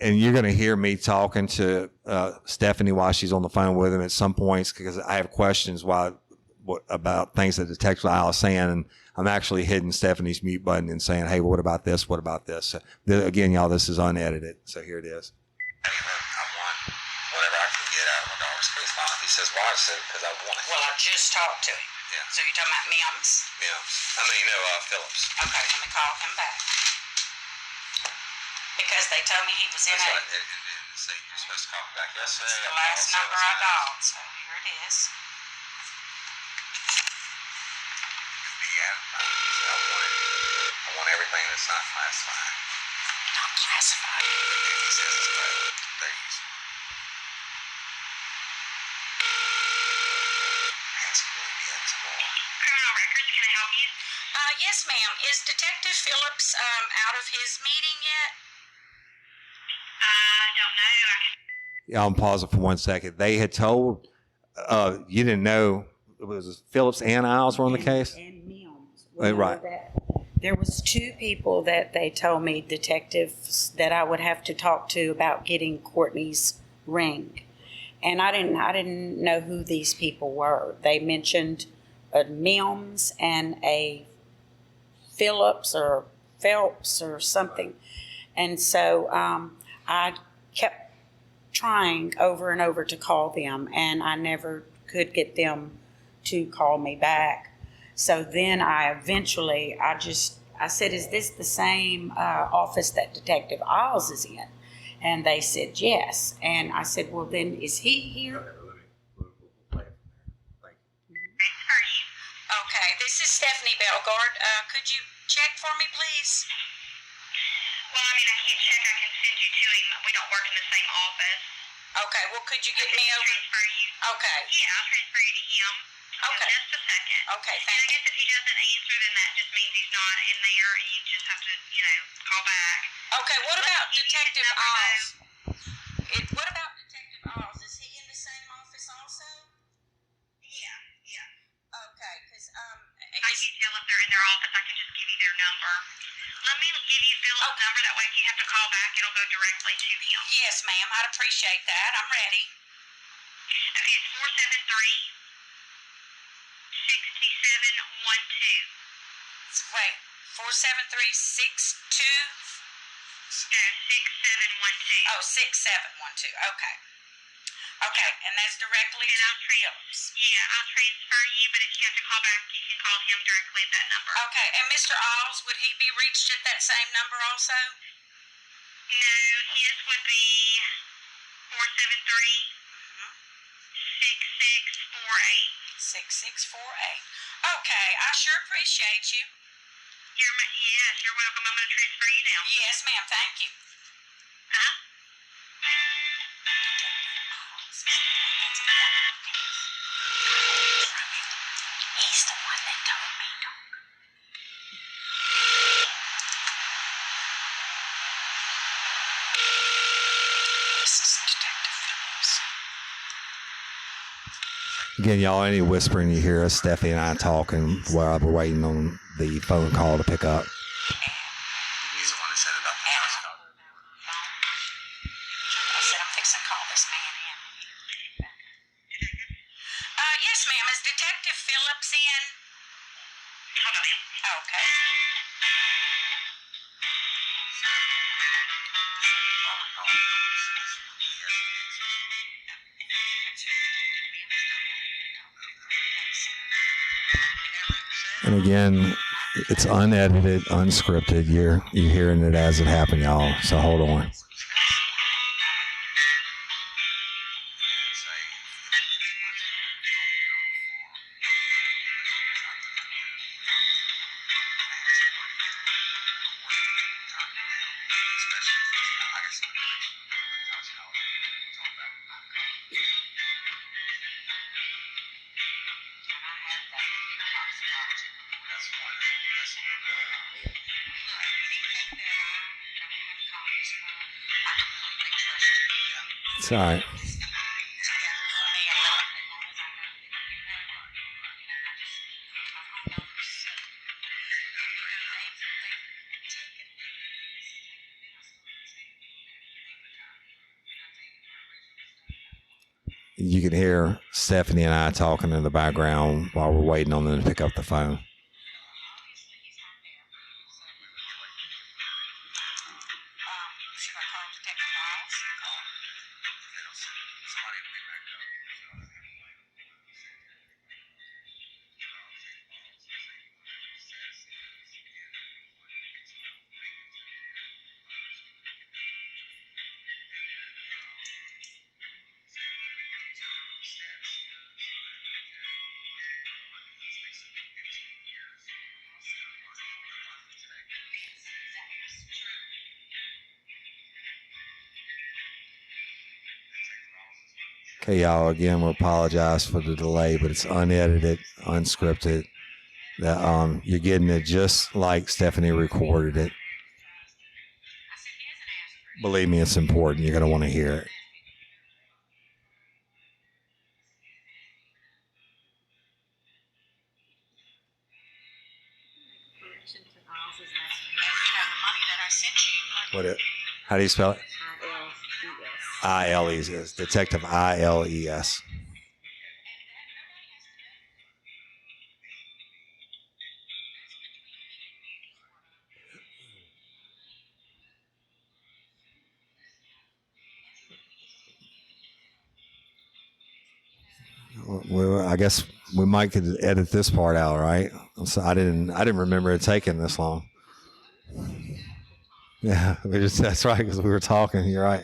and you're going to hear me talking to Stephanie while she's on the phone with him at some points, because I have questions about things that Detective Isle is saying, and I'm actually hitting Stephanie's mute button and saying, hey, what about this? What about this? Again, y'all, this is unedited, so here it is. I want whatever I can get out of my daughter's case file. He says, why? I said, because I want it. Well, I just talked to him. Yeah. So you're talking about Mims? Mims. Phillips. Okay, let me call him back. Because they told me he was in That's a... right. And say you're supposed to call me back yesterday. It's the last number I called, so here it is. Yeah. I want everything that's not classified. Not classified. He says it's private. They're using. Ask me again tomorrow. Criminal records, can I help you? Yes, ma'am. Is Detective Phillips out of his meeting yet? I don't know. I'll pause it for 1 second. They had told you didn't know it was Phillips and Isles were on the case? And Mims. Right. There was two people that they told me, detectives, that I would have to talk to about getting Courtney's ring. And I didn't know who these people were. They mentioned a Mims and a Phillips or Phelps or something. And so I kept trying over and over to call them, and I never could get them to call me back. So then I said, is this the same office that Detective Isles is in? And they said yes. And I said, well, then is he here? Okay, this is Stephanie Belgard. Could you check for me, please? Well, I can't check. I can send you to him. We don't work in the same office. Okay, well, could you get me over? Transfer you. Okay. Yeah, I'll transfer you to him. Okay. Just a second. Okay, And thank I guess if he doesn't answer, then that just means he's not in there, and you just have to, call back. Okay, what about Give you his Detective number, Isles? What about Detective Isles? Is he I can tell if they're in their office. I can just give you their number. Let me give you Phil's number. That way, if you have to call back, it'll go directly to him. Yes, ma'am. I'd appreciate that. I'm ready. Okay, it's 473-6712. Wait, 47362. No, 6712. Oh, 6712. Okay. Okay, and that's directly And to I'll Phillips. Yeah, I'll transfer you, but if you have to call back, you can call him directly at that number. Okay, and Mr. Alls, would he be reached at that same number also? No, his would be 473-6648. 6648. Okay, I sure appreciate you. Yes, you're welcome. I'm going to transfer you now. Yes, ma'am. Thank you. Huh? He's the one that told me, dog. This is Detective Phillips. Again, y'all, any whispering you hear us, Stephanie and I talking while we're waiting on the phone call to pick up. He's the one that set it up. I said, I'm fixing to call this man in. Yes, ma'am. Is Detective Phillips in? Hold on, ma'am. Okay. And again, it's unedited, unscripted. You're hearing it as it happened, y'all. So hold on. It's all right. You can hear Stephanie and I talking in the background while we're waiting on them to pick up the phone. Should I call Detective Alls? Okay, y'all, again, we apologize for the delay, but it's unedited, unscripted. That you're getting it just like Stephanie recorded it. Believe me, it's important. You're going to want to hear it. Correction to Alls' last name. And you know the money that I sent you. How do you spell it? I-L-E-S. I-L-E-S. Detective I-L-E-S. Well, I guess we might could edit this part out, right? So I didn't remember it taking this long. Yeah, that's right, because we were talking. You're right.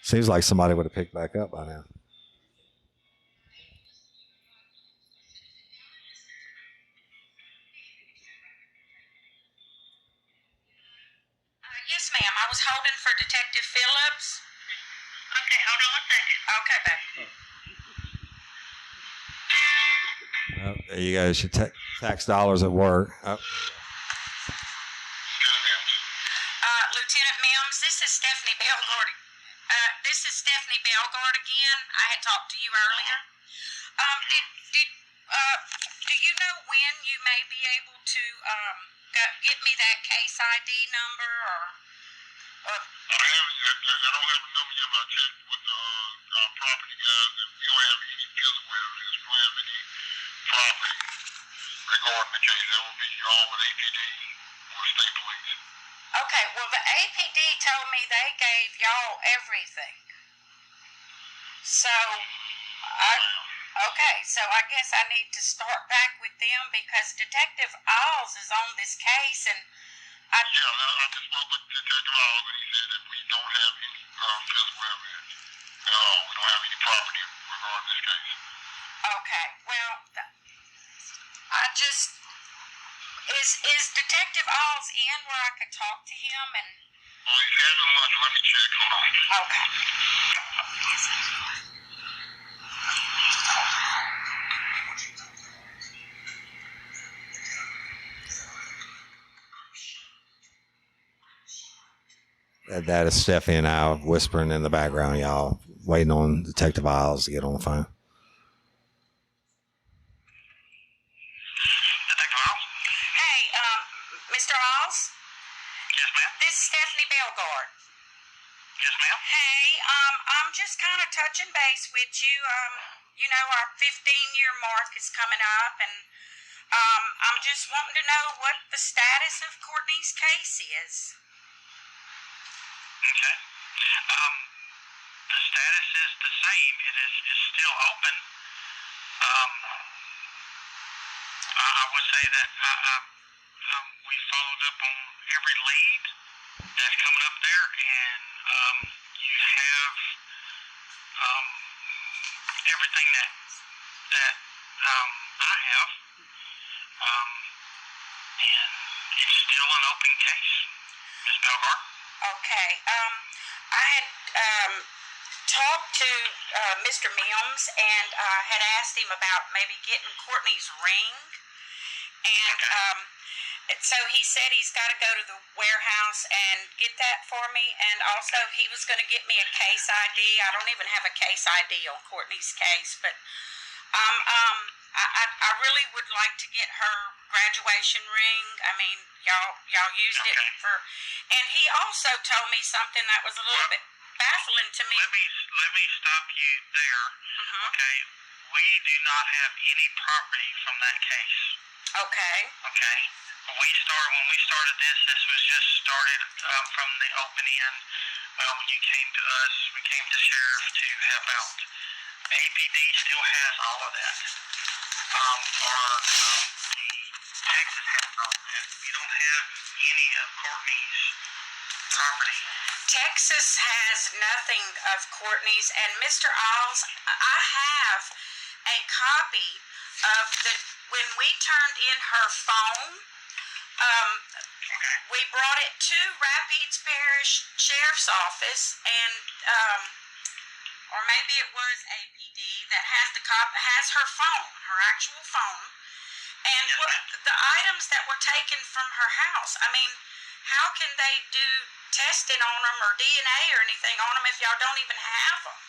Seems like somebody would have picked back up by now. Yes, ma'am. I was holding for Detective Phillips. Okay, hold on 1 second. Okay, babe. There you go. Your tax dollars at work. Oh. Lieutenant Mims, this is Stephanie Belgordy. get me that case ID number or? I don't have a number yet, but I checked with our property guys, and we don't have any physical evidence. We don't have any property regarding the case. That will be all with APD or state police. Okay, well, the APD told me they gave y'all everything. So, so I guess I need to start back with them because Detective Alls is on this case, and I just spoke with Detective Alls, and he said that we don't have any physical evidence at all. We don't have any property regarding this case. Okay, well, is Detective Alls in where I could talk to him and? Well, he's having lunch. Let me check. Hold on. Okay. That is Stephanie and I whispering in the background, y'all, waiting on Detective Isles to get on the phone. Detective Alls? Hey, Mr. Alls? Yes, ma'am. This is Stephanie Belgard. Yes, ma'am. Hey, I'm just kind of touching base with you. You know, our 15-year mark is coming up, and I'm just wanting to know what the status of Courtney's case is. Okay. The status is the same. It is still open. I would say that we followed up on every lead that's coming up there, and you have everything that I have, and it's still an open case, Ms. Belgard. Okay. I had talked to Mr. Mims and had asked him about maybe getting Courtney's ring. And so he said he's got to go to the warehouse and get that for me. And also he was going to get me a case ID. I don't even have a case ID on Courtney's case. But I really would like to get her graduation ring. I mean, y'all used it for, and he also told me something that was a little bit baffling to me. Let me stop you there. Mm-hmm. Okay, we do not have any property from that case. Okay. Okay, when we started this was just started from the open end. When you came to us, we came to sheriff to help out. APD still has all of that. The Texas has all of that. We don't have any of Courtney's property. Texas has nothing of Courtney's, and Mr. Alls, I have a copy of when we turned in her phone. We brought it to Rapides Parish Sheriff's Office, and or maybe it was APD that has her phone, her actual phone, and the items that were taken from her house. I mean, how can they do testing on them or DNA or anything on them if y'all don't even have them?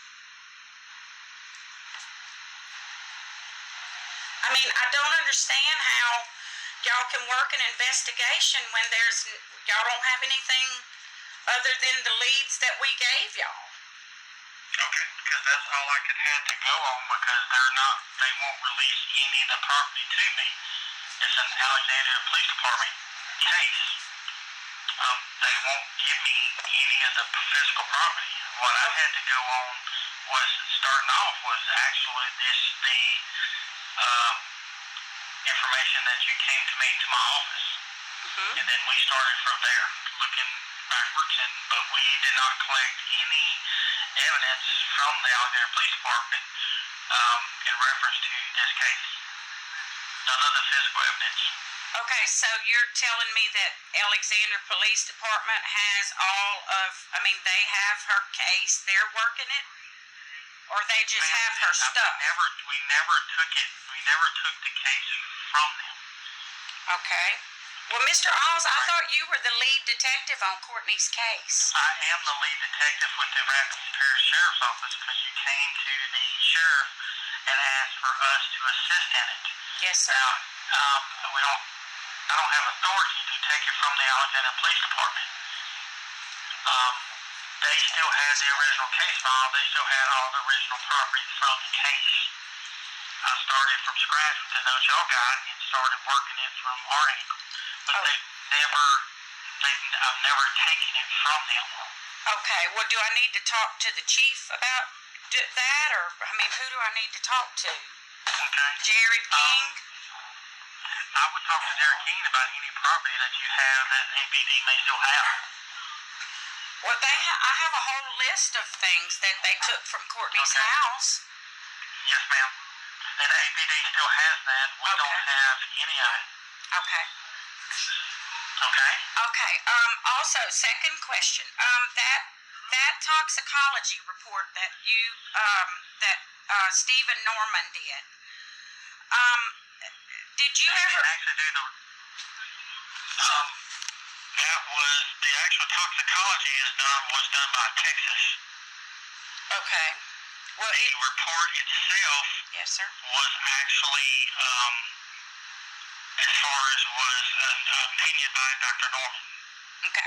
I mean, I don't understand how y'all can work an investigation when y'all don't have anything other than the leads that we gave y'all. Okay, because that's all I could have to go on because they won't release any of the property to me. It's an Alexandria Police Department case. They won't give me any of the physical property. What I had to go on was actually the information that you came to me to my office. Mm-hmm. And then we started from there, looking backwards, but we did not collect any evidence from the Alexandria Police Department in reference to this case. None of the physical evidence. Okay, so you're telling me that Alexandria Police Department has they have her case, they're working it? Or they just have her stuff? We never took it. We never took the case from them. Okay. Well, Mr. Alls, I thought you were the lead detective on Courtney's case. I am the lead detective with the Rapides Parish Sheriff's Office because you came to the sheriff and asked for us to assist in it. Yes, sir. Now, I don't have authority person to take it from the Alexandria Police Department. They still had the original case file. They still had all the original property from the case. I started from scratch with the notes y'all got and started working it from our angle. But I've never taken it from them. Okay, well, do I need to talk to the chief about that, or, I mean, who do I need to talk to? Okay. Jared King? I would talk to Jared King about any property that you have that ABD may still have. Well, I have a whole list of things that they took from Courtney's house. Yes, ma'am. And ABD still has that. We don't have any of it. Okay. Okay. Okay. Also, second question. That toxicology report that Stephen Norman did. Did you ever? Actually do the. That was the actual toxicology was done by Texas. Okay. Well, the report itself. Yes, sir. Was actually as far as was an opinion by Dr. Norman. Okay.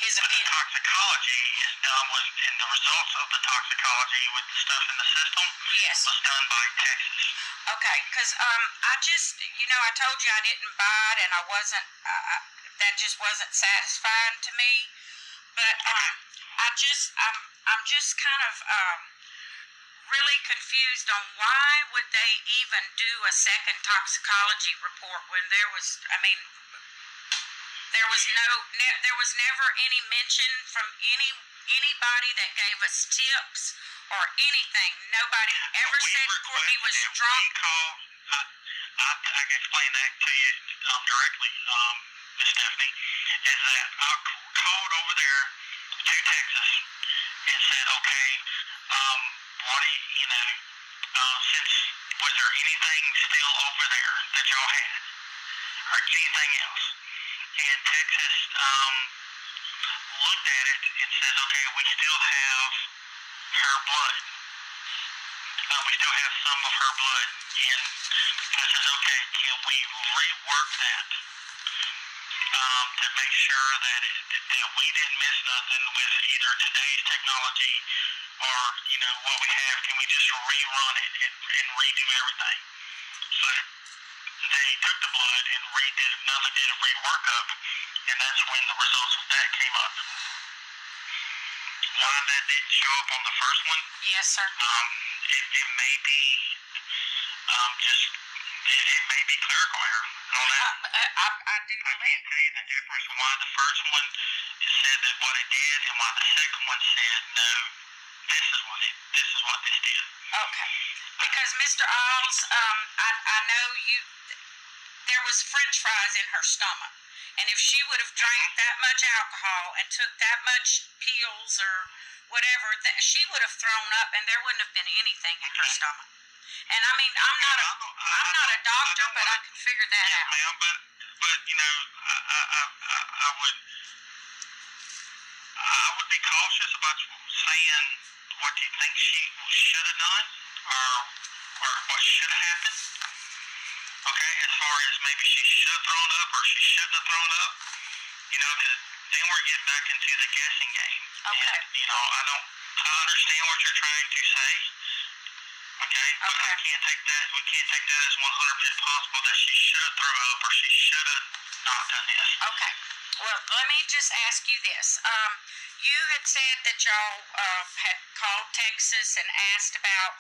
His but opinion. The toxicology is done and the results of the toxicology with the stuff in the system. Yes. Was done by Texas. Okay, because I just, I told you I didn't buy it, and I wasn't. That just wasn't satisfying to me. But I'm just kind of really confused on why would they even do a second toxicology report when there was never any mention from anybody that gave us tips or anything. Nobody ever said Courtney was drunk. I can explain that to you directly, Miss Stephanie, is that I called over there to Texas and said, okay, what do since was there anything still over there that y'all had or anything else? And Texas looked at it and says, okay, we still have her blood. We still have some of her blood. And I said, okay, can we rework that to make sure that we didn't miss nothing with either today's technology or, what we have? Can we just rerun it and redo everything? So they took the blood and did a reworkup, and that's when the results of that came up. Why that didn't show up on the first one? Yes, sir. It may be it may be clerical error on that. I do believe. I can't tell you the difference why the first one said that what it did and why the second one said no. This is what this did. Okay. Because Mr. Isles, I know there was French fries in her stomach. And if she would have drank that much alcohol and took that much pills or whatever, she would have thrown up and there wouldn't have been anything in her stomach. And I mean, I'm not a doctor, but I can figure that out. Ma'am, but I would be cautious about saying what you think she should have done or what should have happened. Okay, as far as maybe she should have thrown up or she shouldn't have thrown up, because then we're getting back into the guessing game. Okay. And, I understand what you're trying to say. Okay, but I can't take that. We can't take that as 100% possible that she should have threw up or she should have not done this. Okay. Well, let me just ask you this. You had said that y'all had called Texas and asked about,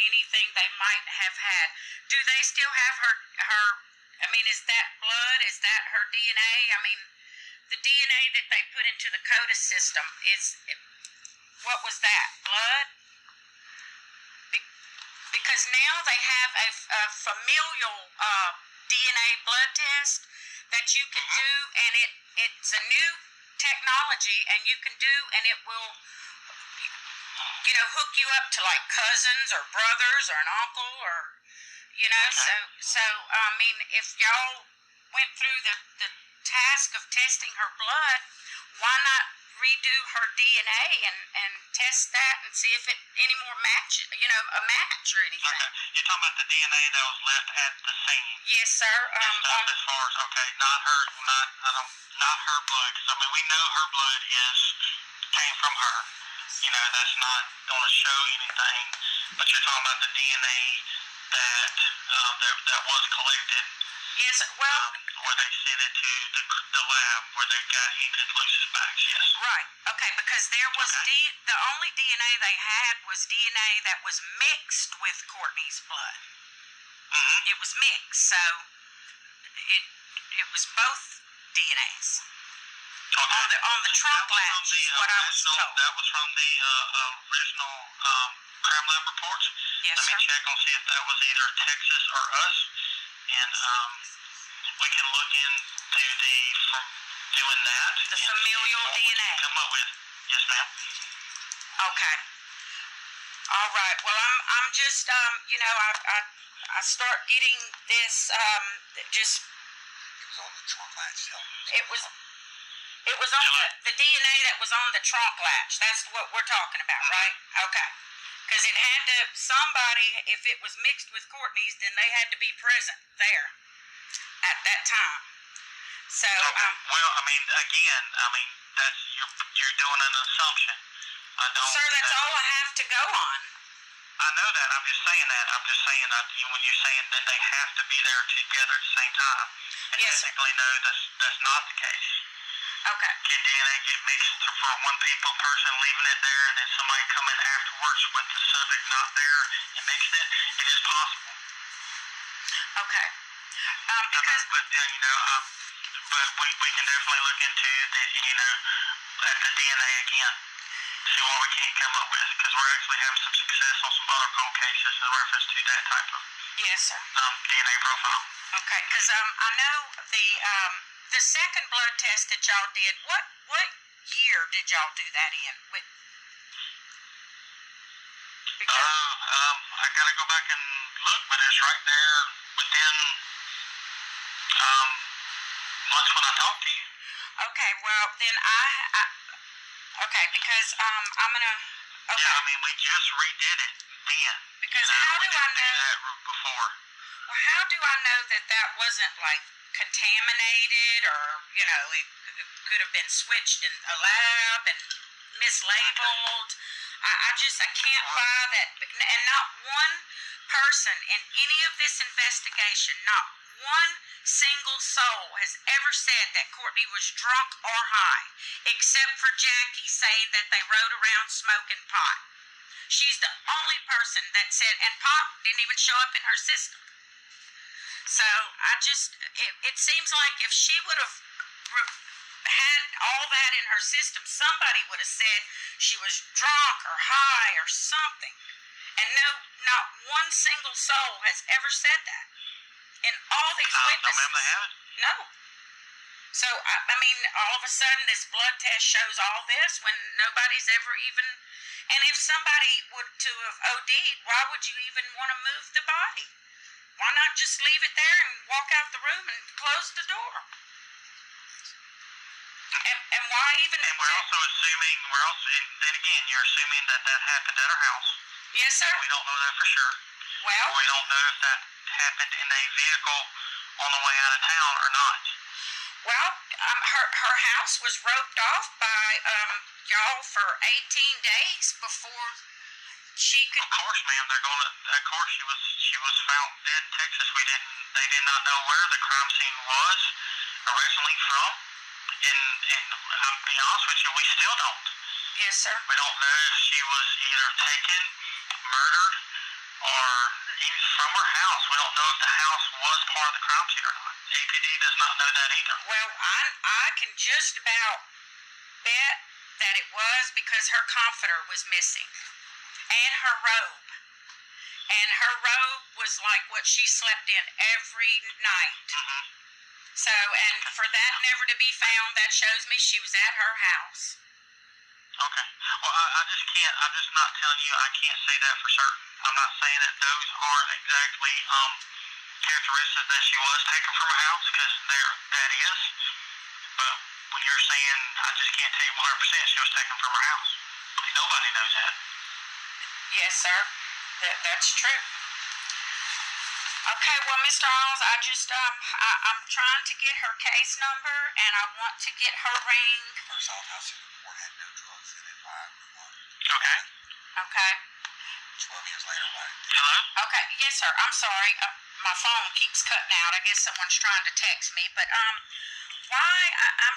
anything they might have had. Do they still have her? Is that blood? Is that her DNA? The DNA that they put into the CODA system what was that? Blood? Because now they have a familial DNA blood test that you can do, and it's a new technology, and you can do, and it will, hook you up to like cousins or brothers or an uncle or, so if y'all went through the task of testing her blood, why redo her DNA and test that and see if it any more match, a match or anything. Okay. You're talking about the DNA that was left at the scene. Yes, sir. As far as not her, not her blood. Because I mean, we know her blood came from her. That's not going to show anything. But you're talking about the DNA that was collected. Yes. Well. Where they sent it to the lab where they got inconclusive back. Yes. Right. Okay. Because there was the only DNA they had was DNA that was mixed with Courtney's blood. Mm-hmm. It was mixed, so it was both DNAs. Okay. On the trunk latch is what I was told. That was from the original crime lab reports. Yes, Let me check and see if that was either Texas or us, and we can look into from doing that. The familial DNA. Come up with. Yes, ma'am. Okay. All right. Well, I'm just I start getting this just. It was on the trunk latch. It was on the DNA that was on the trunk latch. That's what we're talking about, right? Okay. Because it had to, somebody, if it was mixed with Courtney's, then they had to be present there at that time. So, well, that's you're doing an assumption. Sir, that's all I have to go on. I know that. I'm just saying that. When you're saying that they have to be there together at the same time, and yes, technically, no, that's not the case. Okay. Can DNA get mixed for one person leaving it there, and then somebody come in afterwards with the subject not there and mixing it? It is possible. Okay. But we can definitely look into at the DNA again. See what we can come up with, because we're actually having some success on some other cold cases in reference to that type of DNA profile. Okay, because I know the second blood test that y'all did. What year did y'all do that in? I gotta go back and look, but it's right there within months when I talked to you. Okay, well then because I'm gonna. Okay. Yeah, we just redid it then. Because how do I know that before? Well, how do I know that wasn't like contaminated, or it could have been switched in a lab and mislabeled? I can't buy that. And not one person in any of this investigation, not one single soul has ever said that Courtney was drunk or high, except for Jackie saying that they rode around smoking pot. She's the only person that said, and pot didn't even show up in her system. So it seems like if she would have had all that in her system, somebody would have said she was drunk or high or something. And not one single soul has ever said that. And all these witnesses. Don't they have it? No. So, all of a sudden this blood test shows all this when nobody's ever even. And if somebody would to have OD'd, why would you even want to move the body? Why not just leave it there and walk out the room and close the door? And why even? And then again, you're assuming that happened at her house. Yes, sir. We don't know that for sure. Well, we don't know if that happened in a vehicle on the way out of town or not. Well, her house was roped off by y'all for 18 days before she could. Of course, ma'am. Of course, she was found dead in Texas. They did not know where the crime scene was originally from, and I'll be honest with you, we still don't. Yes, sir. We don't know if she was either taken, murdered, or even from her house. We don't know if the house was part of the crime scene or not. APD does not know that either. Well, I can just about bet that it was because her comforter was missing, and her robe. And her robe was like what she slept in every night. Mm-hmm. So, and for that never to be found, that shows me she was at her house. Okay. Well, I'm just not telling you, I can't say that for certain. I'm not saying that those aren't exactly characteristics that she was taken from her house, because that is. But we when you're saying, I just can't tell you 100% she was taken from her house. Nobody knows that. Yes, sir. That's true. Okay, well, Mr. Alls, I'm trying to get her case number, and I want to get her ring. First autopsy report had no drugs in it by everyone. Okay. Okay. 12 years later, why? Hello? Okay, yes, sir. I'm sorry. My phone keeps cutting out. I guess someone's trying to text me. But I'm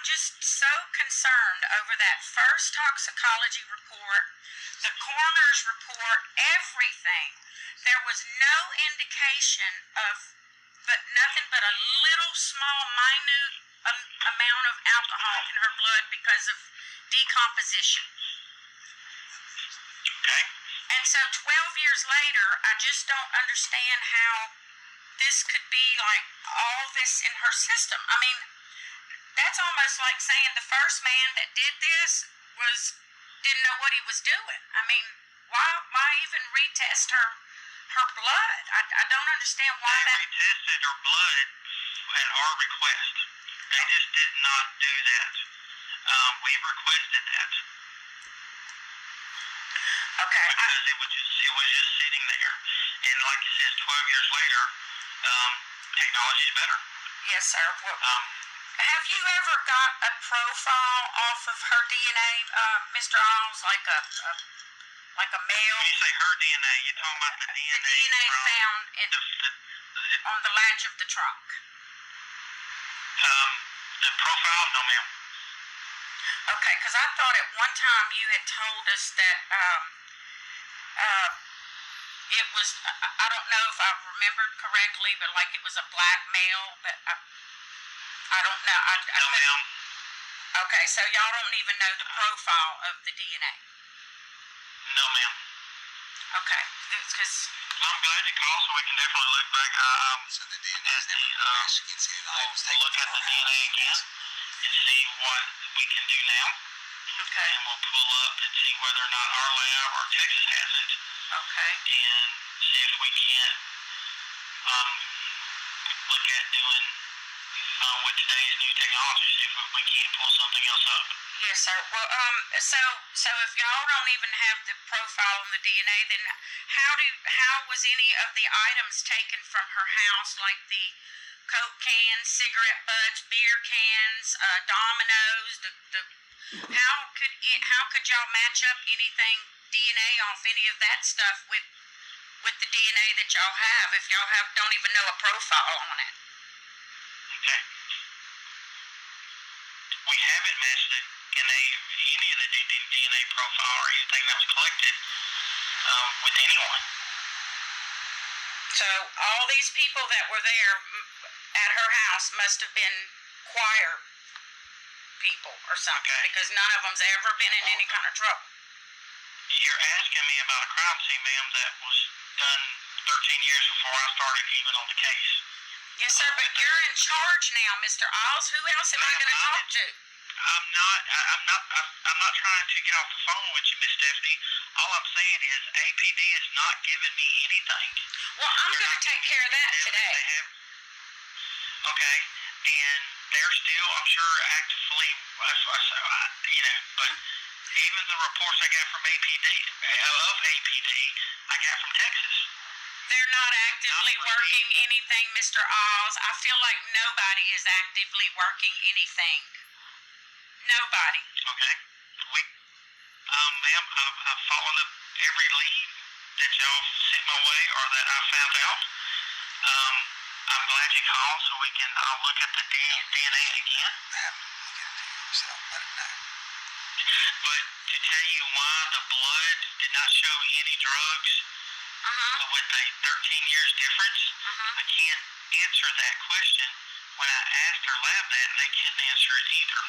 just so concerned over that first toxicology report, the coroner's report, everything. There was no indication of nothing but a little small, minute amount of alcohol in her blood because of decomposition. Okay. And so 12 years later, I just don't understand how this could be like all this in her system. I mean, that's almost like saying the first man that did this didn't know what he was doing. I mean, why even retest her blood? I don't understand why they that. retested her blood at our request. They just did not do that. We requested that. Okay. Because it was just sitting there, and like you said, 12 years later, technology is better. Yes, sir. Well, have you ever got a profile off of her DNA, Mr. Alls, like a male? When you say her DNA, you're talking about the DNA, found on the latch of the trunk. The profile, no, ma'am. Okay, because I thought at one time you had told us that it was, I don't know if I remembered correctly, but like it was a black male, but I don't know. No, ma'am. Okay, so y'all don't even know the profile of the DNA? No, ma'am. Okay, because I'm glad you called, so we can definitely look back. So the DNA is never matched against any items taken Look at from the her DNA house. again and see what we can do now. Okay. And we'll pull up and see whether or not our lab or Texas has it. Okay. And see if we can't look at doing with today's new technology, see if we can't pull something else up. Yes, sir. Well, so if y'all don't even have the profile on the DNA, then how was any of the items taken from her house, like the Coke cans, cigarette butts, beer cans, dominoes? How could y'all match up anything DNA off any of that stuff with the DNA that y'all have if y'all don't even know a profile on it? Okay. We haven't matched it in any of the DNA profile or anything that was collected with anyone. So all these people that were there at her house must have been choir people or something, okay, because none of them's ever been in any kind of trouble. You're asking me about a crime scene, ma'am, that was done 13 years before I started even on the case. Yes, sir, but you're in charge now, Mr. Alls. Who else am I going to talk to? I'm not trying to get off the phone with you, Miss Stephanie. All I'm saying is APD is not giving me anything. Well, I'm going to take care of that today. Okay, and they're still, I'm sure, actively, but even the reports I got from APD, I got from Texas. They're not actively working anything, Mr. Alls. I feel like nobody is actively working anything. Nobody. Okay. Ma'am, I've followed up every lead that y'all sent my way or that I found out. I'm glad you called so I'll look at the DNA again. Have him look at it yourself. Let him know. But to tell you why the blood did not show any drugs with a 13 years difference, I can't answer that question. When I asked her lab that, they couldn't answer it either.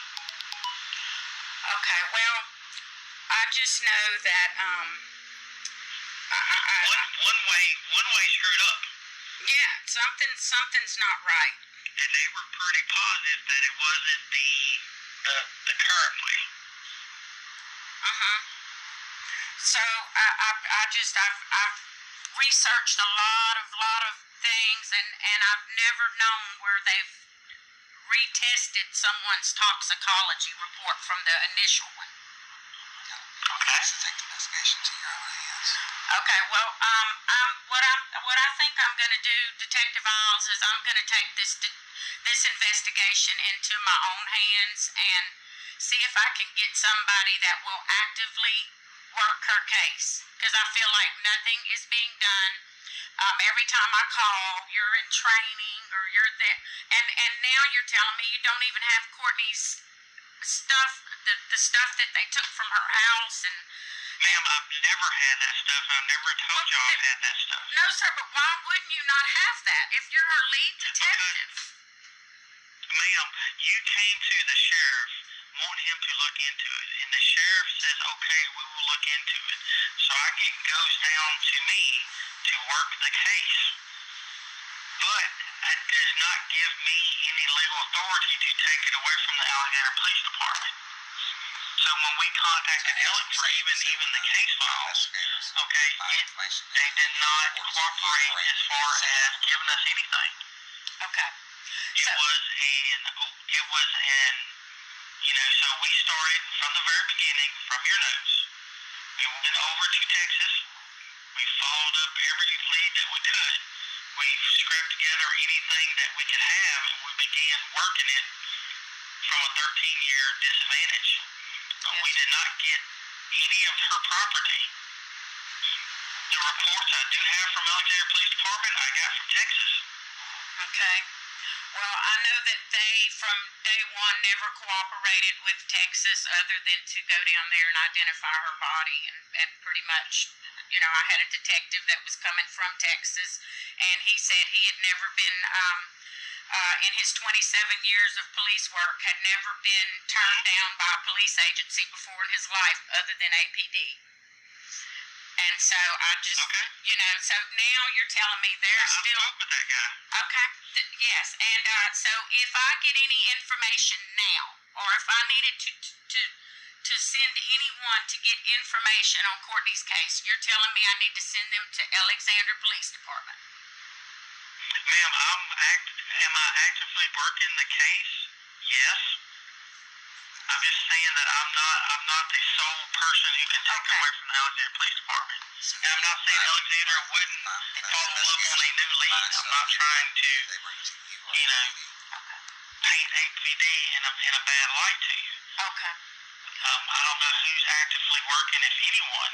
Okay, well, I just know that one way screwed up. Yeah, something's not right. And they were pretty positive that it wasn't the current way. So I've researched a lot of things, and I've never known where they've retested someone's toxicology report from the initial one. Okay. So take the investigation to your own hands. Okay, well, what I think I'm going to do, Detective Isles, is I'm going to take this investigation into my own hands and see if I can get somebody that will actively work her case, because I feel like nothing is being done. Every time I call, you're in training or you're there, and now you're telling me you don't even have Courtney's stuff, the stuff that they took from her house. And Ma'am, I've never had that stuff. I've never told y'all I've had that stuff. no, sir, but why wouldn't you not have that if you're her lead detective? Ma'am, you came to the sheriff wanting him to look into it, and the sheriff says, okay, we will look into it. So it goes down to me to work the case. But that does not give me any legal authority to take it away from the Alexander Police Department. So when we contacted Alex for even the case files, okay, they did not cooperate as far as giving us anything. Okay. It was an, so we started from the very beginning, from your notes. We went over to Texas. We followed up every lead that we could. We scrapped together anything that we could have, and we began working it from a 13-year disadvantage. But we did not get any of her property. The reports I do have from Alexander Police Department, I got from Texas. Okay. Well, I know that they, from day one, never cooperated with Texas other than to go down there and identify her body. And pretty much, I had a detective that was coming from Texas, and he said he had never been, in his 27 years of police work, had never been turned down by a police agency before in his life other than APD. And so I just, so now you're telling me there's still. I spoke with that guy. Okay, yes. And so if I get any information now, or if I needed to send anyone to get information on Courtney's case, you're telling me I need to send them to Alexander Police Department. Ma'am, am I actively working the case? Yes. I'm just saying that I'm not the sole person who can take it away from the Alexander Police Department. And I'm not saying Alexander wouldn't follow up on a new lead. I'm not trying to, paint APD in a bad light to you. Okay. I don't know who's actively working, if anyone.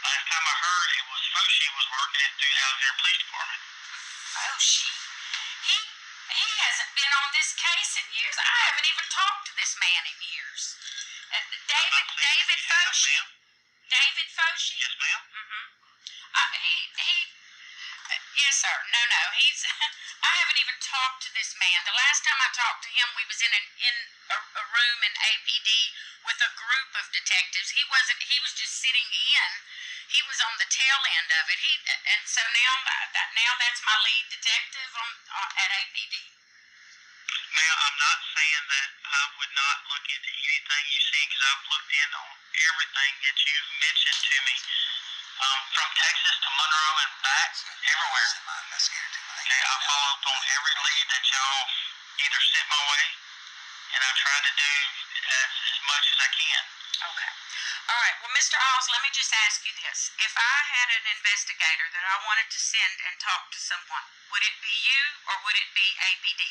Last time I heard, it was Foshi was working it through the Alexander Police Department. Foshi? He hasn't been on this case in years. I haven't even talked to this man in years. David Foshi? David Foshi? Yes, ma'am. Yes, sir. No. I haven't even talked to this man. The last time I talked to him, we was in a room in APD with a group of detectives. He was just sitting in. He was on the tail end of it. And so now that's my lead detective at APD. Now, I'm not saying that I would not look into anything you see, because I've looked in on everything that you've mentioned to me, from Texas to Monroe and back, everywhere. Okay, I followed up on every lead that y'all either sent my way, and I tried to do as much as I can. Okay. All right. Well, Mr. Alls, let me just ask you this. If I had an investigator that I wanted to send and talk to someone, would it be you or would it be APD?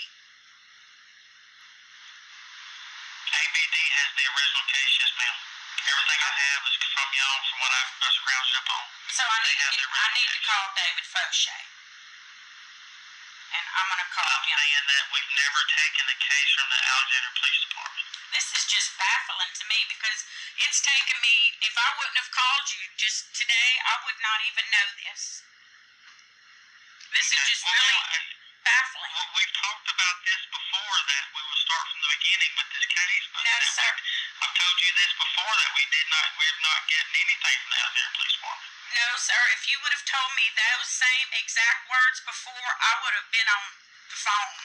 APD has the original case, yes, ma'am. Everything I have is from y'all, from what I've scrounged up on. So I need to call David Fauché. And I'm going to call him. I'm saying that we've never taken the case from the Alexander Police Department. This is just baffling to me, because it's taken me, if I wouldn't have called you just today, I would not even know this. This is just really baffling. We've talked about this before, that we will start from the beginning with this case. But no, sir. I've told you this before, that we have not gotten anything from the Alexander Police Department. No, sir. If you would have told me those same exact words before, I would have been on the phone.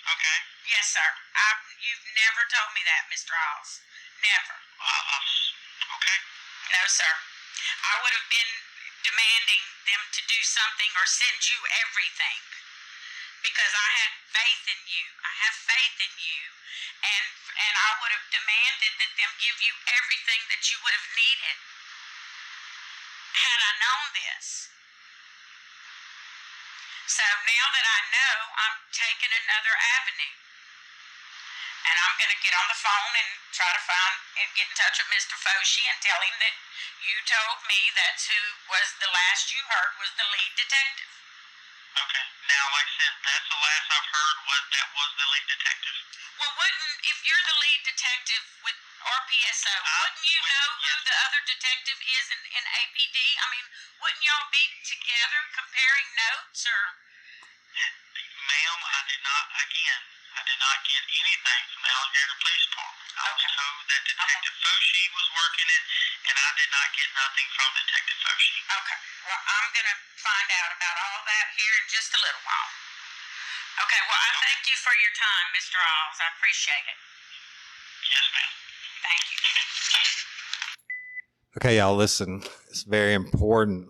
Okay. Yes, sir. You've never told me that, Mr. Alls. Never. Okay. No, sir. I would have been demanding them to do something or send you everything because I had faith in you. I have faith in you. And I would have demanded that them give you everything that you would have needed had I known this. So now that I know, I'm taking another avenue. And I'm going to get on the phone and try to find and get in touch with Mr. Foshi and tell him that you told me that's who was the last you heard was the lead detective. Okay. Now, like I said, that's the last I've heard that was the lead detective. Well, if you're the lead detective with RPSO, wouldn't you know who the other detective is in APD? I mean, wouldn't y'all be together comparing notes or? Ma'am, I did not get anything from the Alexandria Police Department. I was told that Detective Foshi was working it, and I did not get nothing from Detective Foshi. Okay. Well, I'm going to find out about all that here in just a little while. Okay. Well, I thank you for your time, Mr. Alls. I appreciate it. Yes, ma'am. Thank you. Okay, y'all, listen. It's very important.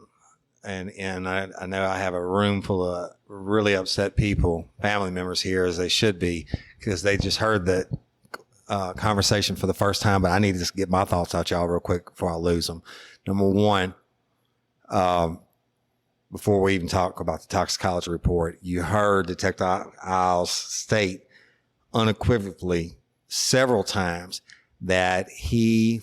And I know I have a room full of really upset people, family members here, as they should be, because they just heard that conversation for the first time. But I need to just get my thoughts out, y'all, real quick before I lose them. Number one, before we even talk about the toxicology report, you heard Detective Isles state unequivocally several times that he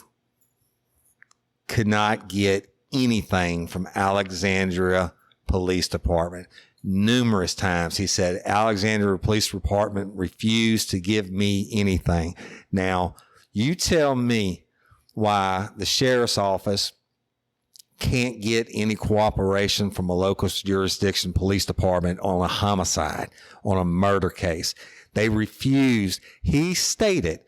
could not get anything from Alexandria Police Department. Numerous times he said Alexandria Police Department refused to give me anything. Now, you tell me why the sheriff's office can't get any cooperation from a local jurisdiction police department on a homicide, on a murder case. They refused. He stated,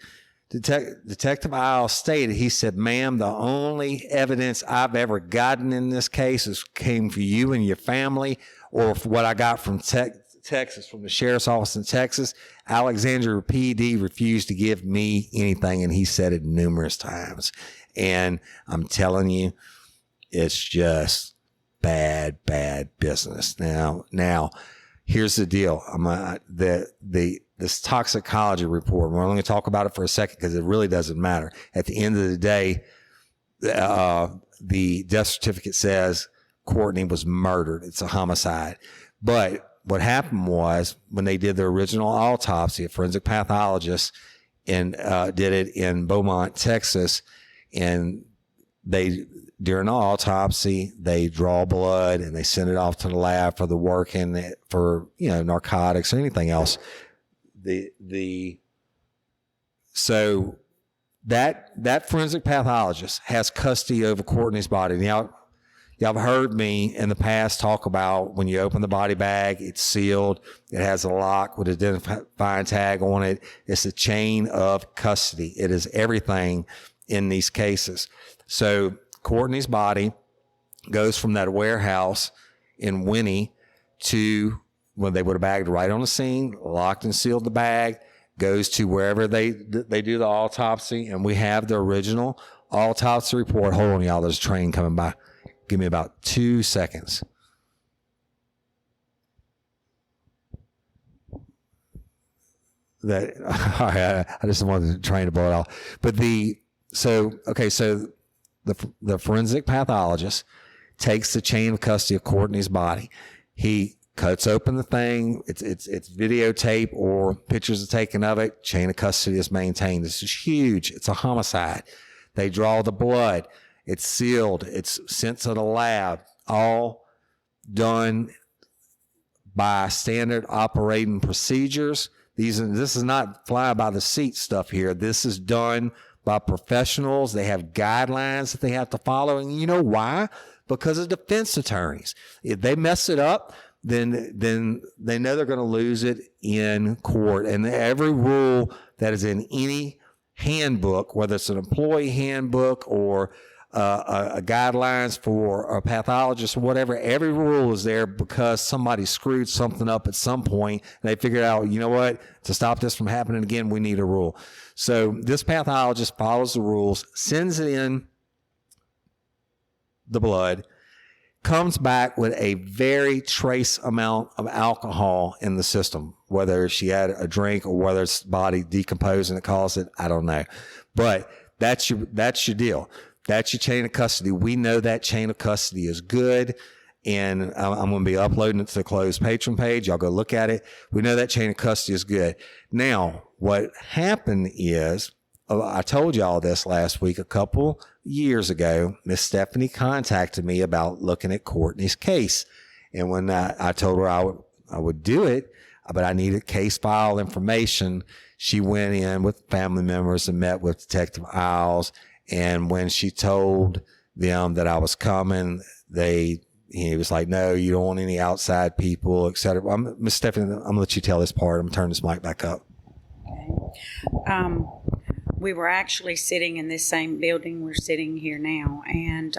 Detective Isles stated, he said, ma'am, the only evidence I've ever gotten in this case came from you and your family, or what I got from Texas, from the sheriff's office in Texas. Alexandria PD refused to give me anything, and he said it numerous times. And I'm telling you, it's just bad business. Now, here's the deal. This toxicology report, we're only going to talk about it for a second because it really doesn't matter. At the end of the day, the death certificate says Courtney was murdered. It's a homicide. But what happened was, when they did the original autopsy, a forensic pathologist did it in Beaumont, Texas, and during the autopsy, they draw blood and they send it off to the lab for the work and for, narcotics or anything else. So that forensic pathologist has custody over Courtney's body. Now, y'all have heard me in the past talk about when you open the body bag, it's sealed. It has a lock with an identifying tag on it. It's a chain of custody. It is everything in these cases. So Courtney's body goes from that warehouse in Winnie to when they would have bagged right on the scene, locked and sealed the bag, goes to wherever they do the autopsy, and we have the original autopsy report. Hold on, y'all. There's a train coming by. Give me about 2 seconds. All right, I just wanted the train to blow it off. But the forensic pathologist takes the chain of custody of Courtney's body. He cuts open the thing. It's videotape or pictures are taken of it. Chain of custody is maintained. This is huge. It's a homicide. They draw the blood. It's sealed. It's sent to the lab. All done by standard operating procedures. This is not fly by the seat stuff here. This is done by professionals. They have guidelines that they have to follow. And you know why? Because of defense attorneys. If they mess it up, then they know they're going to lose it in court. And every rule that is in any handbook, whether it's an employee handbook or a guidelines for a pathologist or whatever, every rule is there because somebody screwed something up at some point and they figured out, you know what, to stop this from happening again, we need a rule. So this pathologist follows the rules, sends in the blood, comes back with a very trace amount of alcohol in the system. Whether she had a drink or whether it's body decomposed and it caused it, I don't know. But that's your deal. That's your chain of custody. We know that chain of custody is good. And I'm going to be uploading it to the closed patron page. Y'all go look at it. We know that chain of custody is good. Now, what happened is, I told y'all this last week, a couple years ago, Miss Stephanie contacted me about looking at Courtney's case. And when I told her I would do it, but I needed case file information, she went in with family members and met with Detective Isles. And when she told them that I was coming, he was like, no, you don't want any outside people, et cetera. Miss Stephanie, I'm going to let you tell this part. I'm going to turn this mic back up. Okay. We were actually sitting in this same building we're sitting here now, and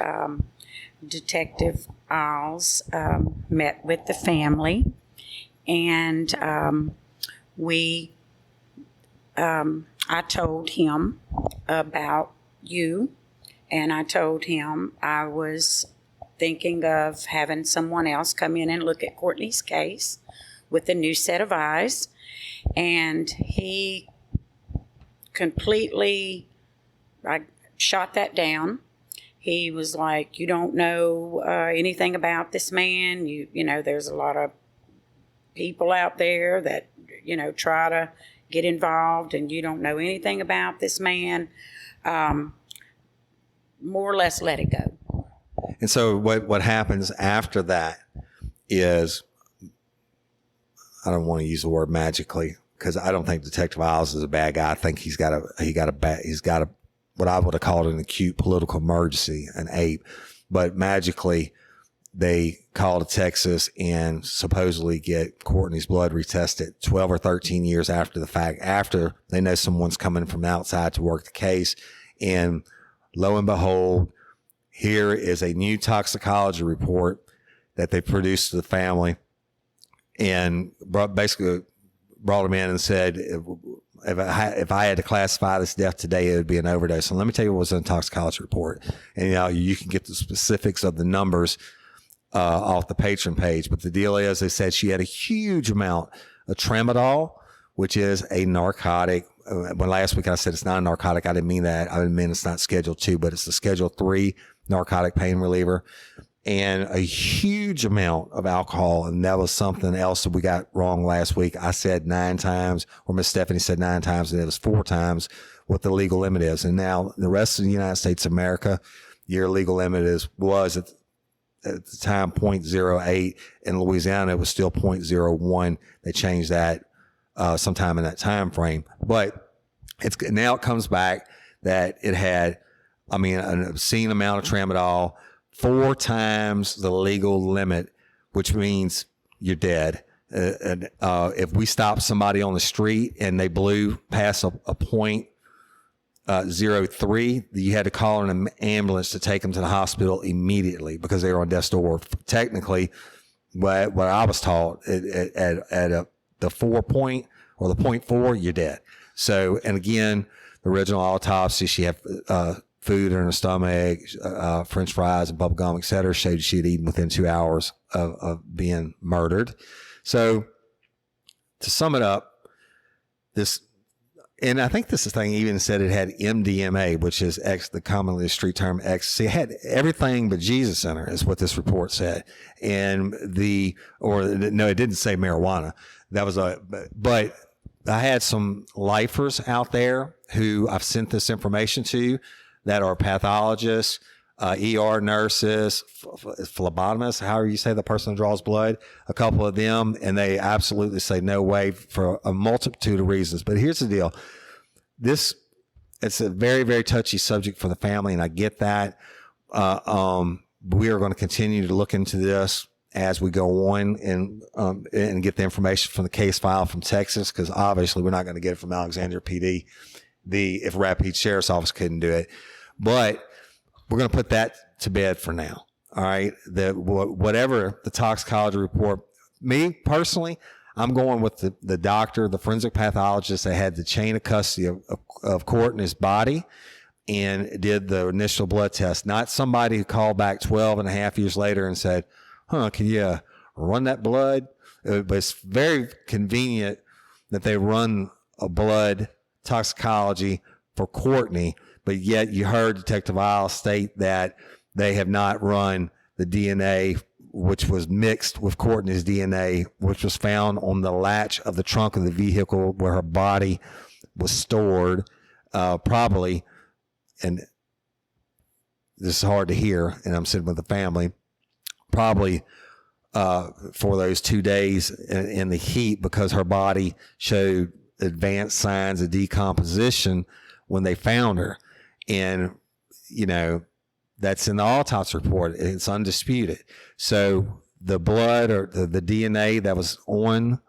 Detective Isles met with the family, and I told him about you, and I told him I was thinking of having someone else come in and look at Courtney's case with a new set of eyes, and he completely, I shot that down. He was like, you don't know anything about this man. You know, there's a lot of people out there that, you know, try to get involved, and you don't know anything about this man. More or less let it go. And so what happens after that is, I don't want to use the word magically, because I don't think Detective Isles is a bad guy. I think he's got a what I would have called an acute political emergency, an ape. But magically, they call to Texas and supposedly get Courtney's blood retested 12 or 13 years after the fact, after they know someone's coming from outside to work the case. And lo and behold, here is a new toxicology report that they produced to the family, and basically brought them in and said, if I had to classify this death today, it would be an overdose. And let me tell you what was in the toxicology report. And you can get the specifics of the numbers off the patron page. But the deal is, they said she had a huge amount of tramadol, which is a narcotic. When last week I said it's not a narcotic, I didn't mean that. I didn't mean it's not Schedule 2, but it's the Schedule 3 narcotic pain reliever. And a huge amount of alcohol. And that was something else that we got wrong last week. I said 9 times, or Miss Stephanie said 9 times, and it was 4 times what the legal limit is. And now the rest of the United States of America, your legal limit was at the time 0.08. In Louisiana, it was still 0.01. They changed that sometime in that time frame. But now it comes back that it had, an obscene amount of tramadol, 4 times the legal limit, which means you're dead. If we stop somebody on the street and they blew past a point 03, you had to call an ambulance to take them to the hospital immediately because they were on death's door. Technically, what I was taught at the 4 point or the 0.4, you're dead. So, and again, the original autopsy, she had food in her stomach, French fries and bubble gum, et cetera, showed she had eaten within 2 hours of being murdered. So to sum it up, and I think this thing even said it had MDMA, which is the commonly street term ecstasy. It had everything but Jesus in her, is what this report said. And no, it didn't say marijuana. But I had some lifers out there who I've sent this information to that are pathologists, ER nurses, phlebotomists, however you say the person who draws blood, a couple of them, and they absolutely say no way for a multitude of reasons. But here's the deal. It's a very, very touchy subject for the family, and I get that. We are going to continue to look into this as we go on and get the information from the case file from Texas, because obviously we're not going to get it from Alexandria PD, if Rapid Sheriff's Office couldn't do it. But we're going to put that to bed for now. All right. Whatever the toxicology report, me personally, I'm going with the doctor, the forensic pathologist that had the chain of custody of Courtney's body and did the initial blood test. Not somebody who called back 12 and a half years later and said, can you run that blood? But it's very convenient that they run a blood toxicology for Courtney, but yet you heard Detective Isle state that they have not run the DNA, which was mixed with Courtney's DNA, which was found on the latch of the trunk of the vehicle where her body was stored, probably, and this is hard to hear, and I'm sitting with the family, probably for those 2 days in the heat, because her body showed advanced signs of decomposition when they found her. And, that's in the autopsy report. It's undisputed. So the blood or the DNA that was on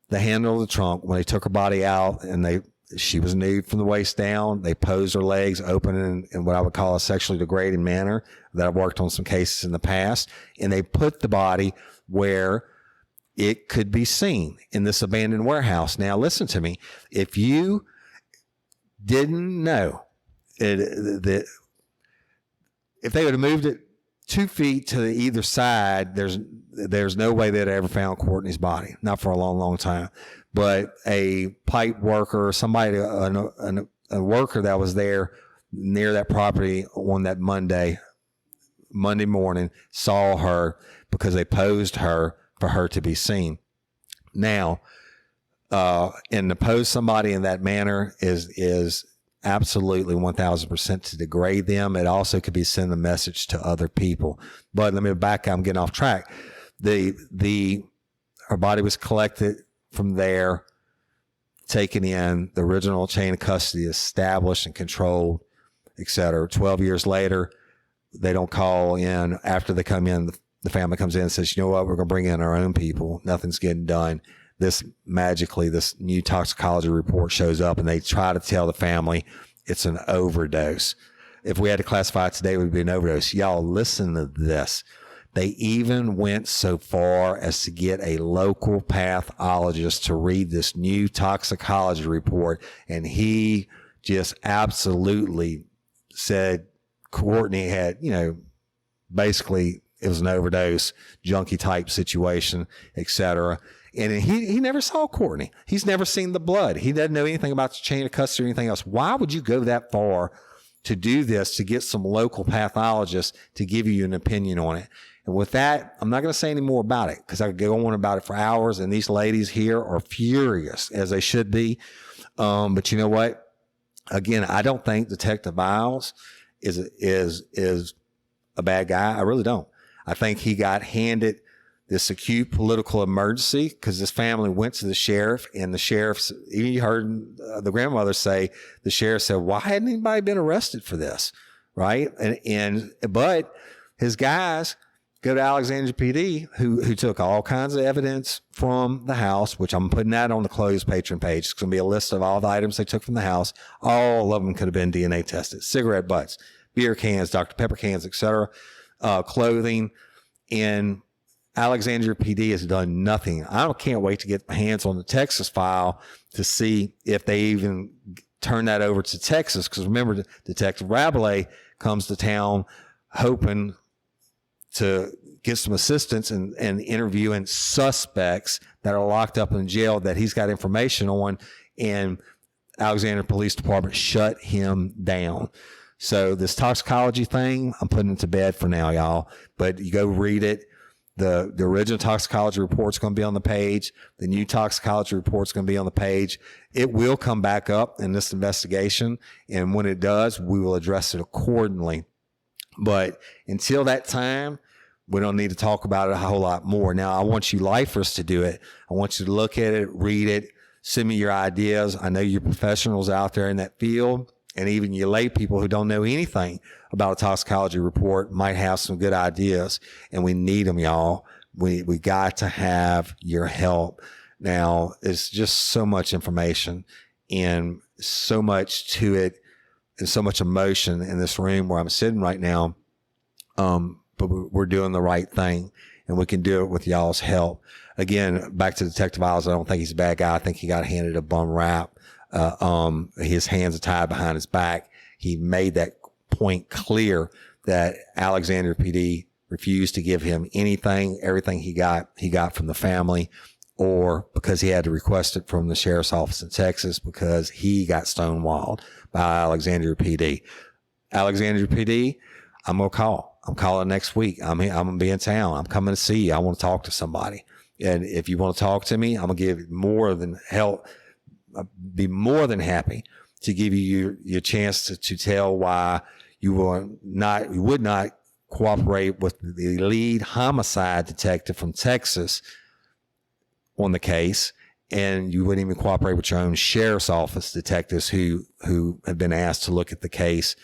the handle of the trunk when they took her body out, and she was nude from the waist down. They posed her legs open in what I would call a sexually degrading manner that I've worked on some cases in the past. And they put the body where it could be seen in this abandoned warehouse. Now, listen to me. If you didn't know that if they would have moved it 2 feet to either side, there's no way they'd ever found Courtney's body. Not for a long, long time. But a pipe worker, somebody, a worker that was there near that property on that Monday morning, saw her because they posed her for her to be seen. Now, and to pose somebody in that manner is absolutely 1000% to degrade them. It also could be sending a message to other people. But let me back. I'm getting off track. Her body was collected from there, taken in, the original chain of custody established and controlled, etc. 12 years later, they don't call in. After they come in, the family comes in and says, you know what, we're going to bring in our own people. Nothing's getting done. This new toxicology report shows up, and they try to tell the family it's an overdose. If we had to classify it today, it would be an overdose. Y'all, listen to this. They even went so far as to get a local pathologist to read this new toxicology report, and he just absolutely said Courtney had, basically it was an overdose, junkie type situation, etc. And he never saw Courtney. He's never seen the blood. He doesn't know anything about the chain of custody or anything else. Why would you go that far to do this, to get some local pathologist to give you an opinion on it? And with that, I'm not going to say any more about it because I could go on about it for hours. And these ladies here are furious, as they should be. But you know what? Again, I don't think Detective Isles is a bad guy. I really don't. I think he got handed this acute political emergency because this family went to the sheriff, and the sheriff's, you heard the grandmother say, the sheriff said, why hadn't anybody been arrested for this? Right. But his guys go to Alexandria PD, who took all kinds of evidence from the house, which I'm putting that on the closed patron page. It's going to be a list of all the items they took from the house. All of them could have been DNA tested. Cigarette butts, beer cans, Dr. Pepper cans, etc., clothing. And Alexandria PD has done nothing. I can't wait to get my hands on the Texas file to see if they even turn that over to Texas. Because remember, Detective Rabelais comes to town hoping to get some assistance and interviewing suspects that are locked up in jail that he's got information on, and Alexandria Police Department shut him down. So this toxicology thing, I'm putting it to bed for now, y'all. But you go read it. The original toxicology report's going to be on the page. The new toxicology report's going to be on the page. It will come back up in this investigation, and when it does, we will address it accordingly. But until that time, we don't need to talk about it a whole lot more. Now, I want you lifers to do it. I want you to look at it, read it, send me your ideas. I know you're professionals out there in that field, and even you lay people who don't know anything about a toxicology report might have some good ideas, and we need them, y'all. We got to have your help. Now, it's just so much information and so much to it and so much emotion in this room where I'm sitting right now. But we're doing the right thing, and we can do it with y'all's help. Again, back to Detective Isles, I don't think he's a bad guy. I think he got handed a bum rap. His hands are tied behind his back. he made that point clear that Alexandria PD refused to give him everything he got from the family, or because he had to request it from the sheriff's office in Texas because he got stonewalled by Alexandria PD. Alexandria PD, I'm going to call. I'm calling next week. I'm going to be in town. I'm coming to see you. I want to talk to somebody. And if you want to talk to me, I'm going to give more than help. I'd be more than happy to give you your chance to tell why you would not cooperate with the lead homicide detective from Texas on the case, and you wouldn't even cooperate with your own sheriff's office detectives who have been asked to look at the case.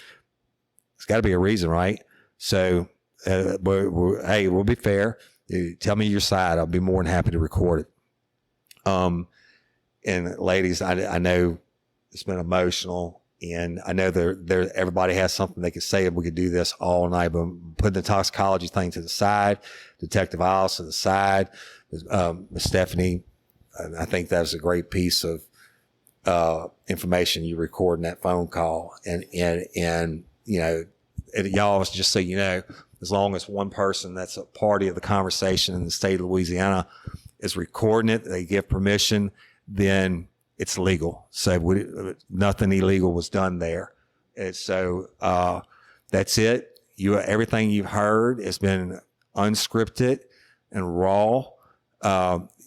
It's got to be a reason, right? So, hey, we'll be fair. Tell me your side. I'll be more than happy to record it. And ladies, I know it's been emotional, and I know everybody has something they could say, and we could do this all night, but putting the toxicology thing to the side, Detective Isles to the side, Stephanie, I think that was a great piece of information you record in that phone call. And you know, y'all, just so you know, as long as one person that's a party of the conversation in the state of Louisiana is recording it, they give permission, then it's legal. So nothing illegal was done there. And so that's it. Everything you've heard has been unscripted and raw.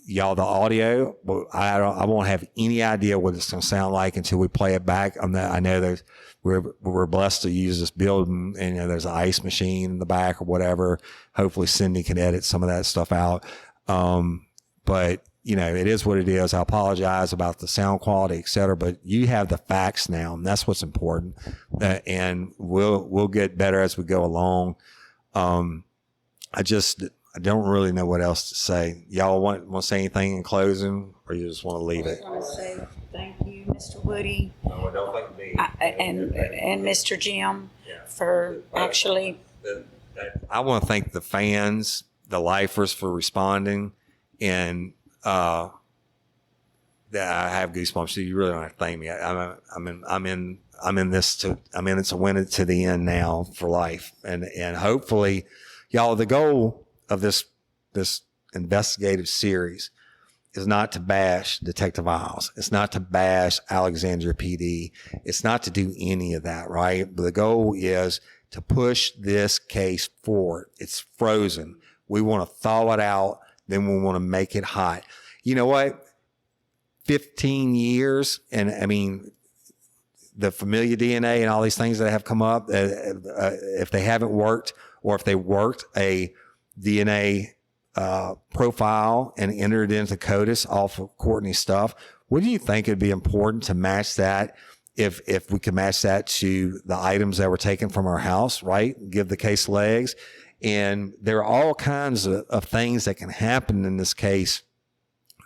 Y'all, the audio, I won't have any idea what it's going to sound like until we play it back. I know we're blessed to use this building, and there's an ice machine in the back or whatever. Hopefully Cindy can edit some of that stuff out. But it is what it is. I apologize about the sound quality, et cetera, but you have the facts now, and that's what's important. And we'll get better as we go along. I don't really know what else to say. Y'all want to say anything in closing, or you just want to leave it? I want to say thank you, Mr. Woody. No, don't thank me. And Mr. Jim for actually. I want to thank the fans, the lifers, for responding, and that I have goosebumps. So you really don't have to thank me. I'm in this to win it to the end now for life, and hopefully, y'all, the goal of this investigative series is not to bash Detective Isles. It's not to bash Alexandria PD. It's not to do any of that, right? But the goal is to push this case forward. It's frozen. We want to thaw it out. Then we want to make it hot. You know what? 15 years, and I mean, the familiar DNA and all these things that have come up, if they haven't worked, or if they worked a DNA profile and entered into CODIS off of Courtney's stuff, wouldn't you think it'd be important to match that, if we could match that to the items that were taken from our house, right? Give the case legs. And there are all kinds of things that can happen in this case,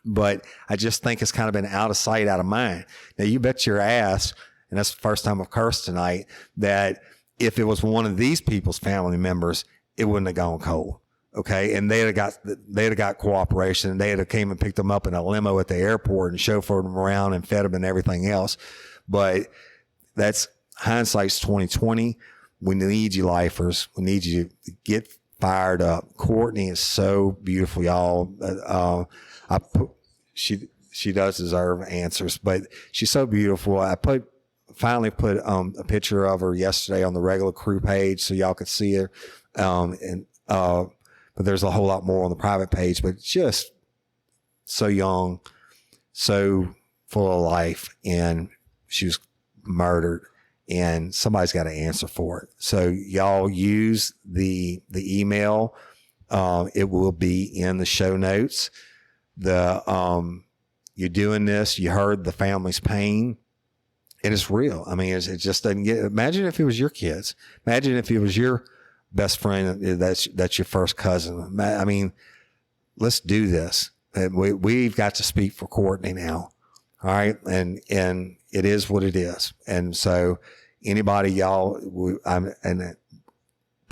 but I just think it's kind of been out of sight, out of mind. Now, you bet your ass, and that's the first time I've cursed tonight, that if it was one of these people's family members, it wouldn't have gone cold. Okay. And they'd have got cooperation, and they'd have came and picked them up in a limo at the airport and chauffeured them around and fed them and everything else. But that's hindsight's 2020. We need you, lifers. We need you to get fired up. Courtney is so beautiful, y'all. She does deserve answers, but she's so beautiful. I finally put a picture of her yesterday on the regular crew page so y'all could see her. But there's a whole lot more on the private page, but just so young, so full of life, and she was murdered, and somebody's got to answer for it. So y'all use the email. It will be in the show notes. You're doing this. You heard the family's pain, and it's real. I mean, it just doesn't get. Imagine if it was your kids. Imagine if it was your best friend. That's your first cousin. I mean, let's do this. We've got to speak for Courtney now. All right, and it is what it is. And so, anybody, y'all, we're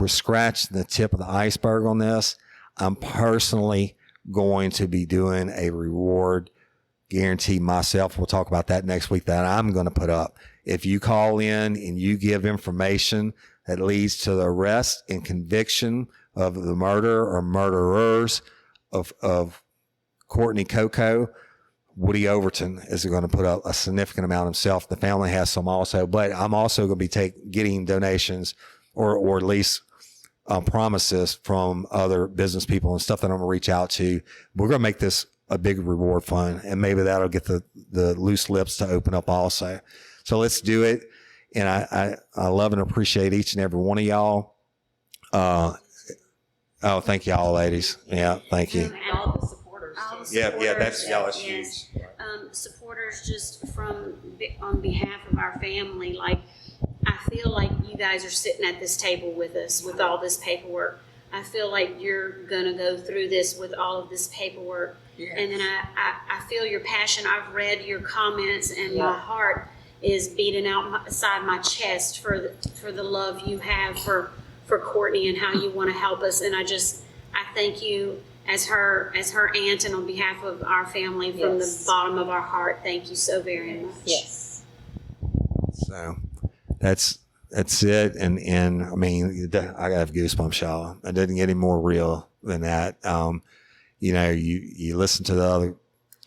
scratching the tip of the iceberg on this. I'm personally going to be doing a reward guarantee myself. We'll talk about that next week, that I'm going to put up. If you call in and you give information that leads to the arrest and conviction of the murderer or murderers of Courtney Coco, Woody Overton is going to put up a significant amount himself. The family has some also, but I'm also going to be getting donations or at least promises from other business people and stuff that I'm going to reach out to. We're going to make this a big reward fund, and maybe that'll get the loose lips to open up also. So let's do it. And I love and appreciate each and every one of y'all. Thank y'all, ladies. Yeah, thank you. All the supporters. All the Yeah, supporters, that's y'all. That's yes. huge. Supporters just on behalf of our family. Like, I feel like you guys are sitting at this table with us with all this paperwork. I feel like you're gonna go through this with all of this paperwork. Yes. And then I feel your passion. I've read your comments, and my heart is beating outside my chest for the love you have for Courtney and how you want to help us. And I thank you as her aunt and on behalf of our family from the bottom of our heart. Thank you so very much. Yes. So that's it. And I mean, I have goosebumps, y'all. It didn't get any more real than that. You listen to the other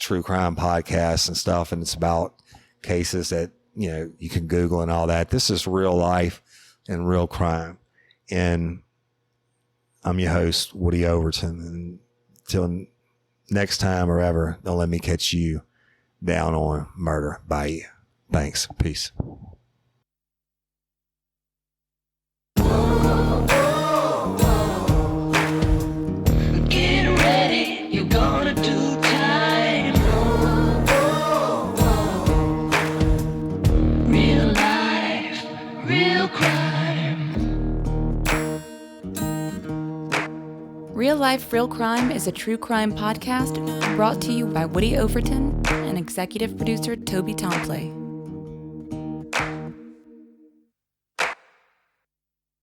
true crime podcasts and stuff, and it's about cases that, you can Google and all that. This is real life and real crime. And I'm your host, Woody Overton. And till next time or ever, don't let me catch you down on murder by you. Thanks. Peace. Get ready, you're gonna do time. Real life, real crime. Real Life, Real Crime is a true crime podcast brought to you by Woody Overton and executive producer Toby Tomplay.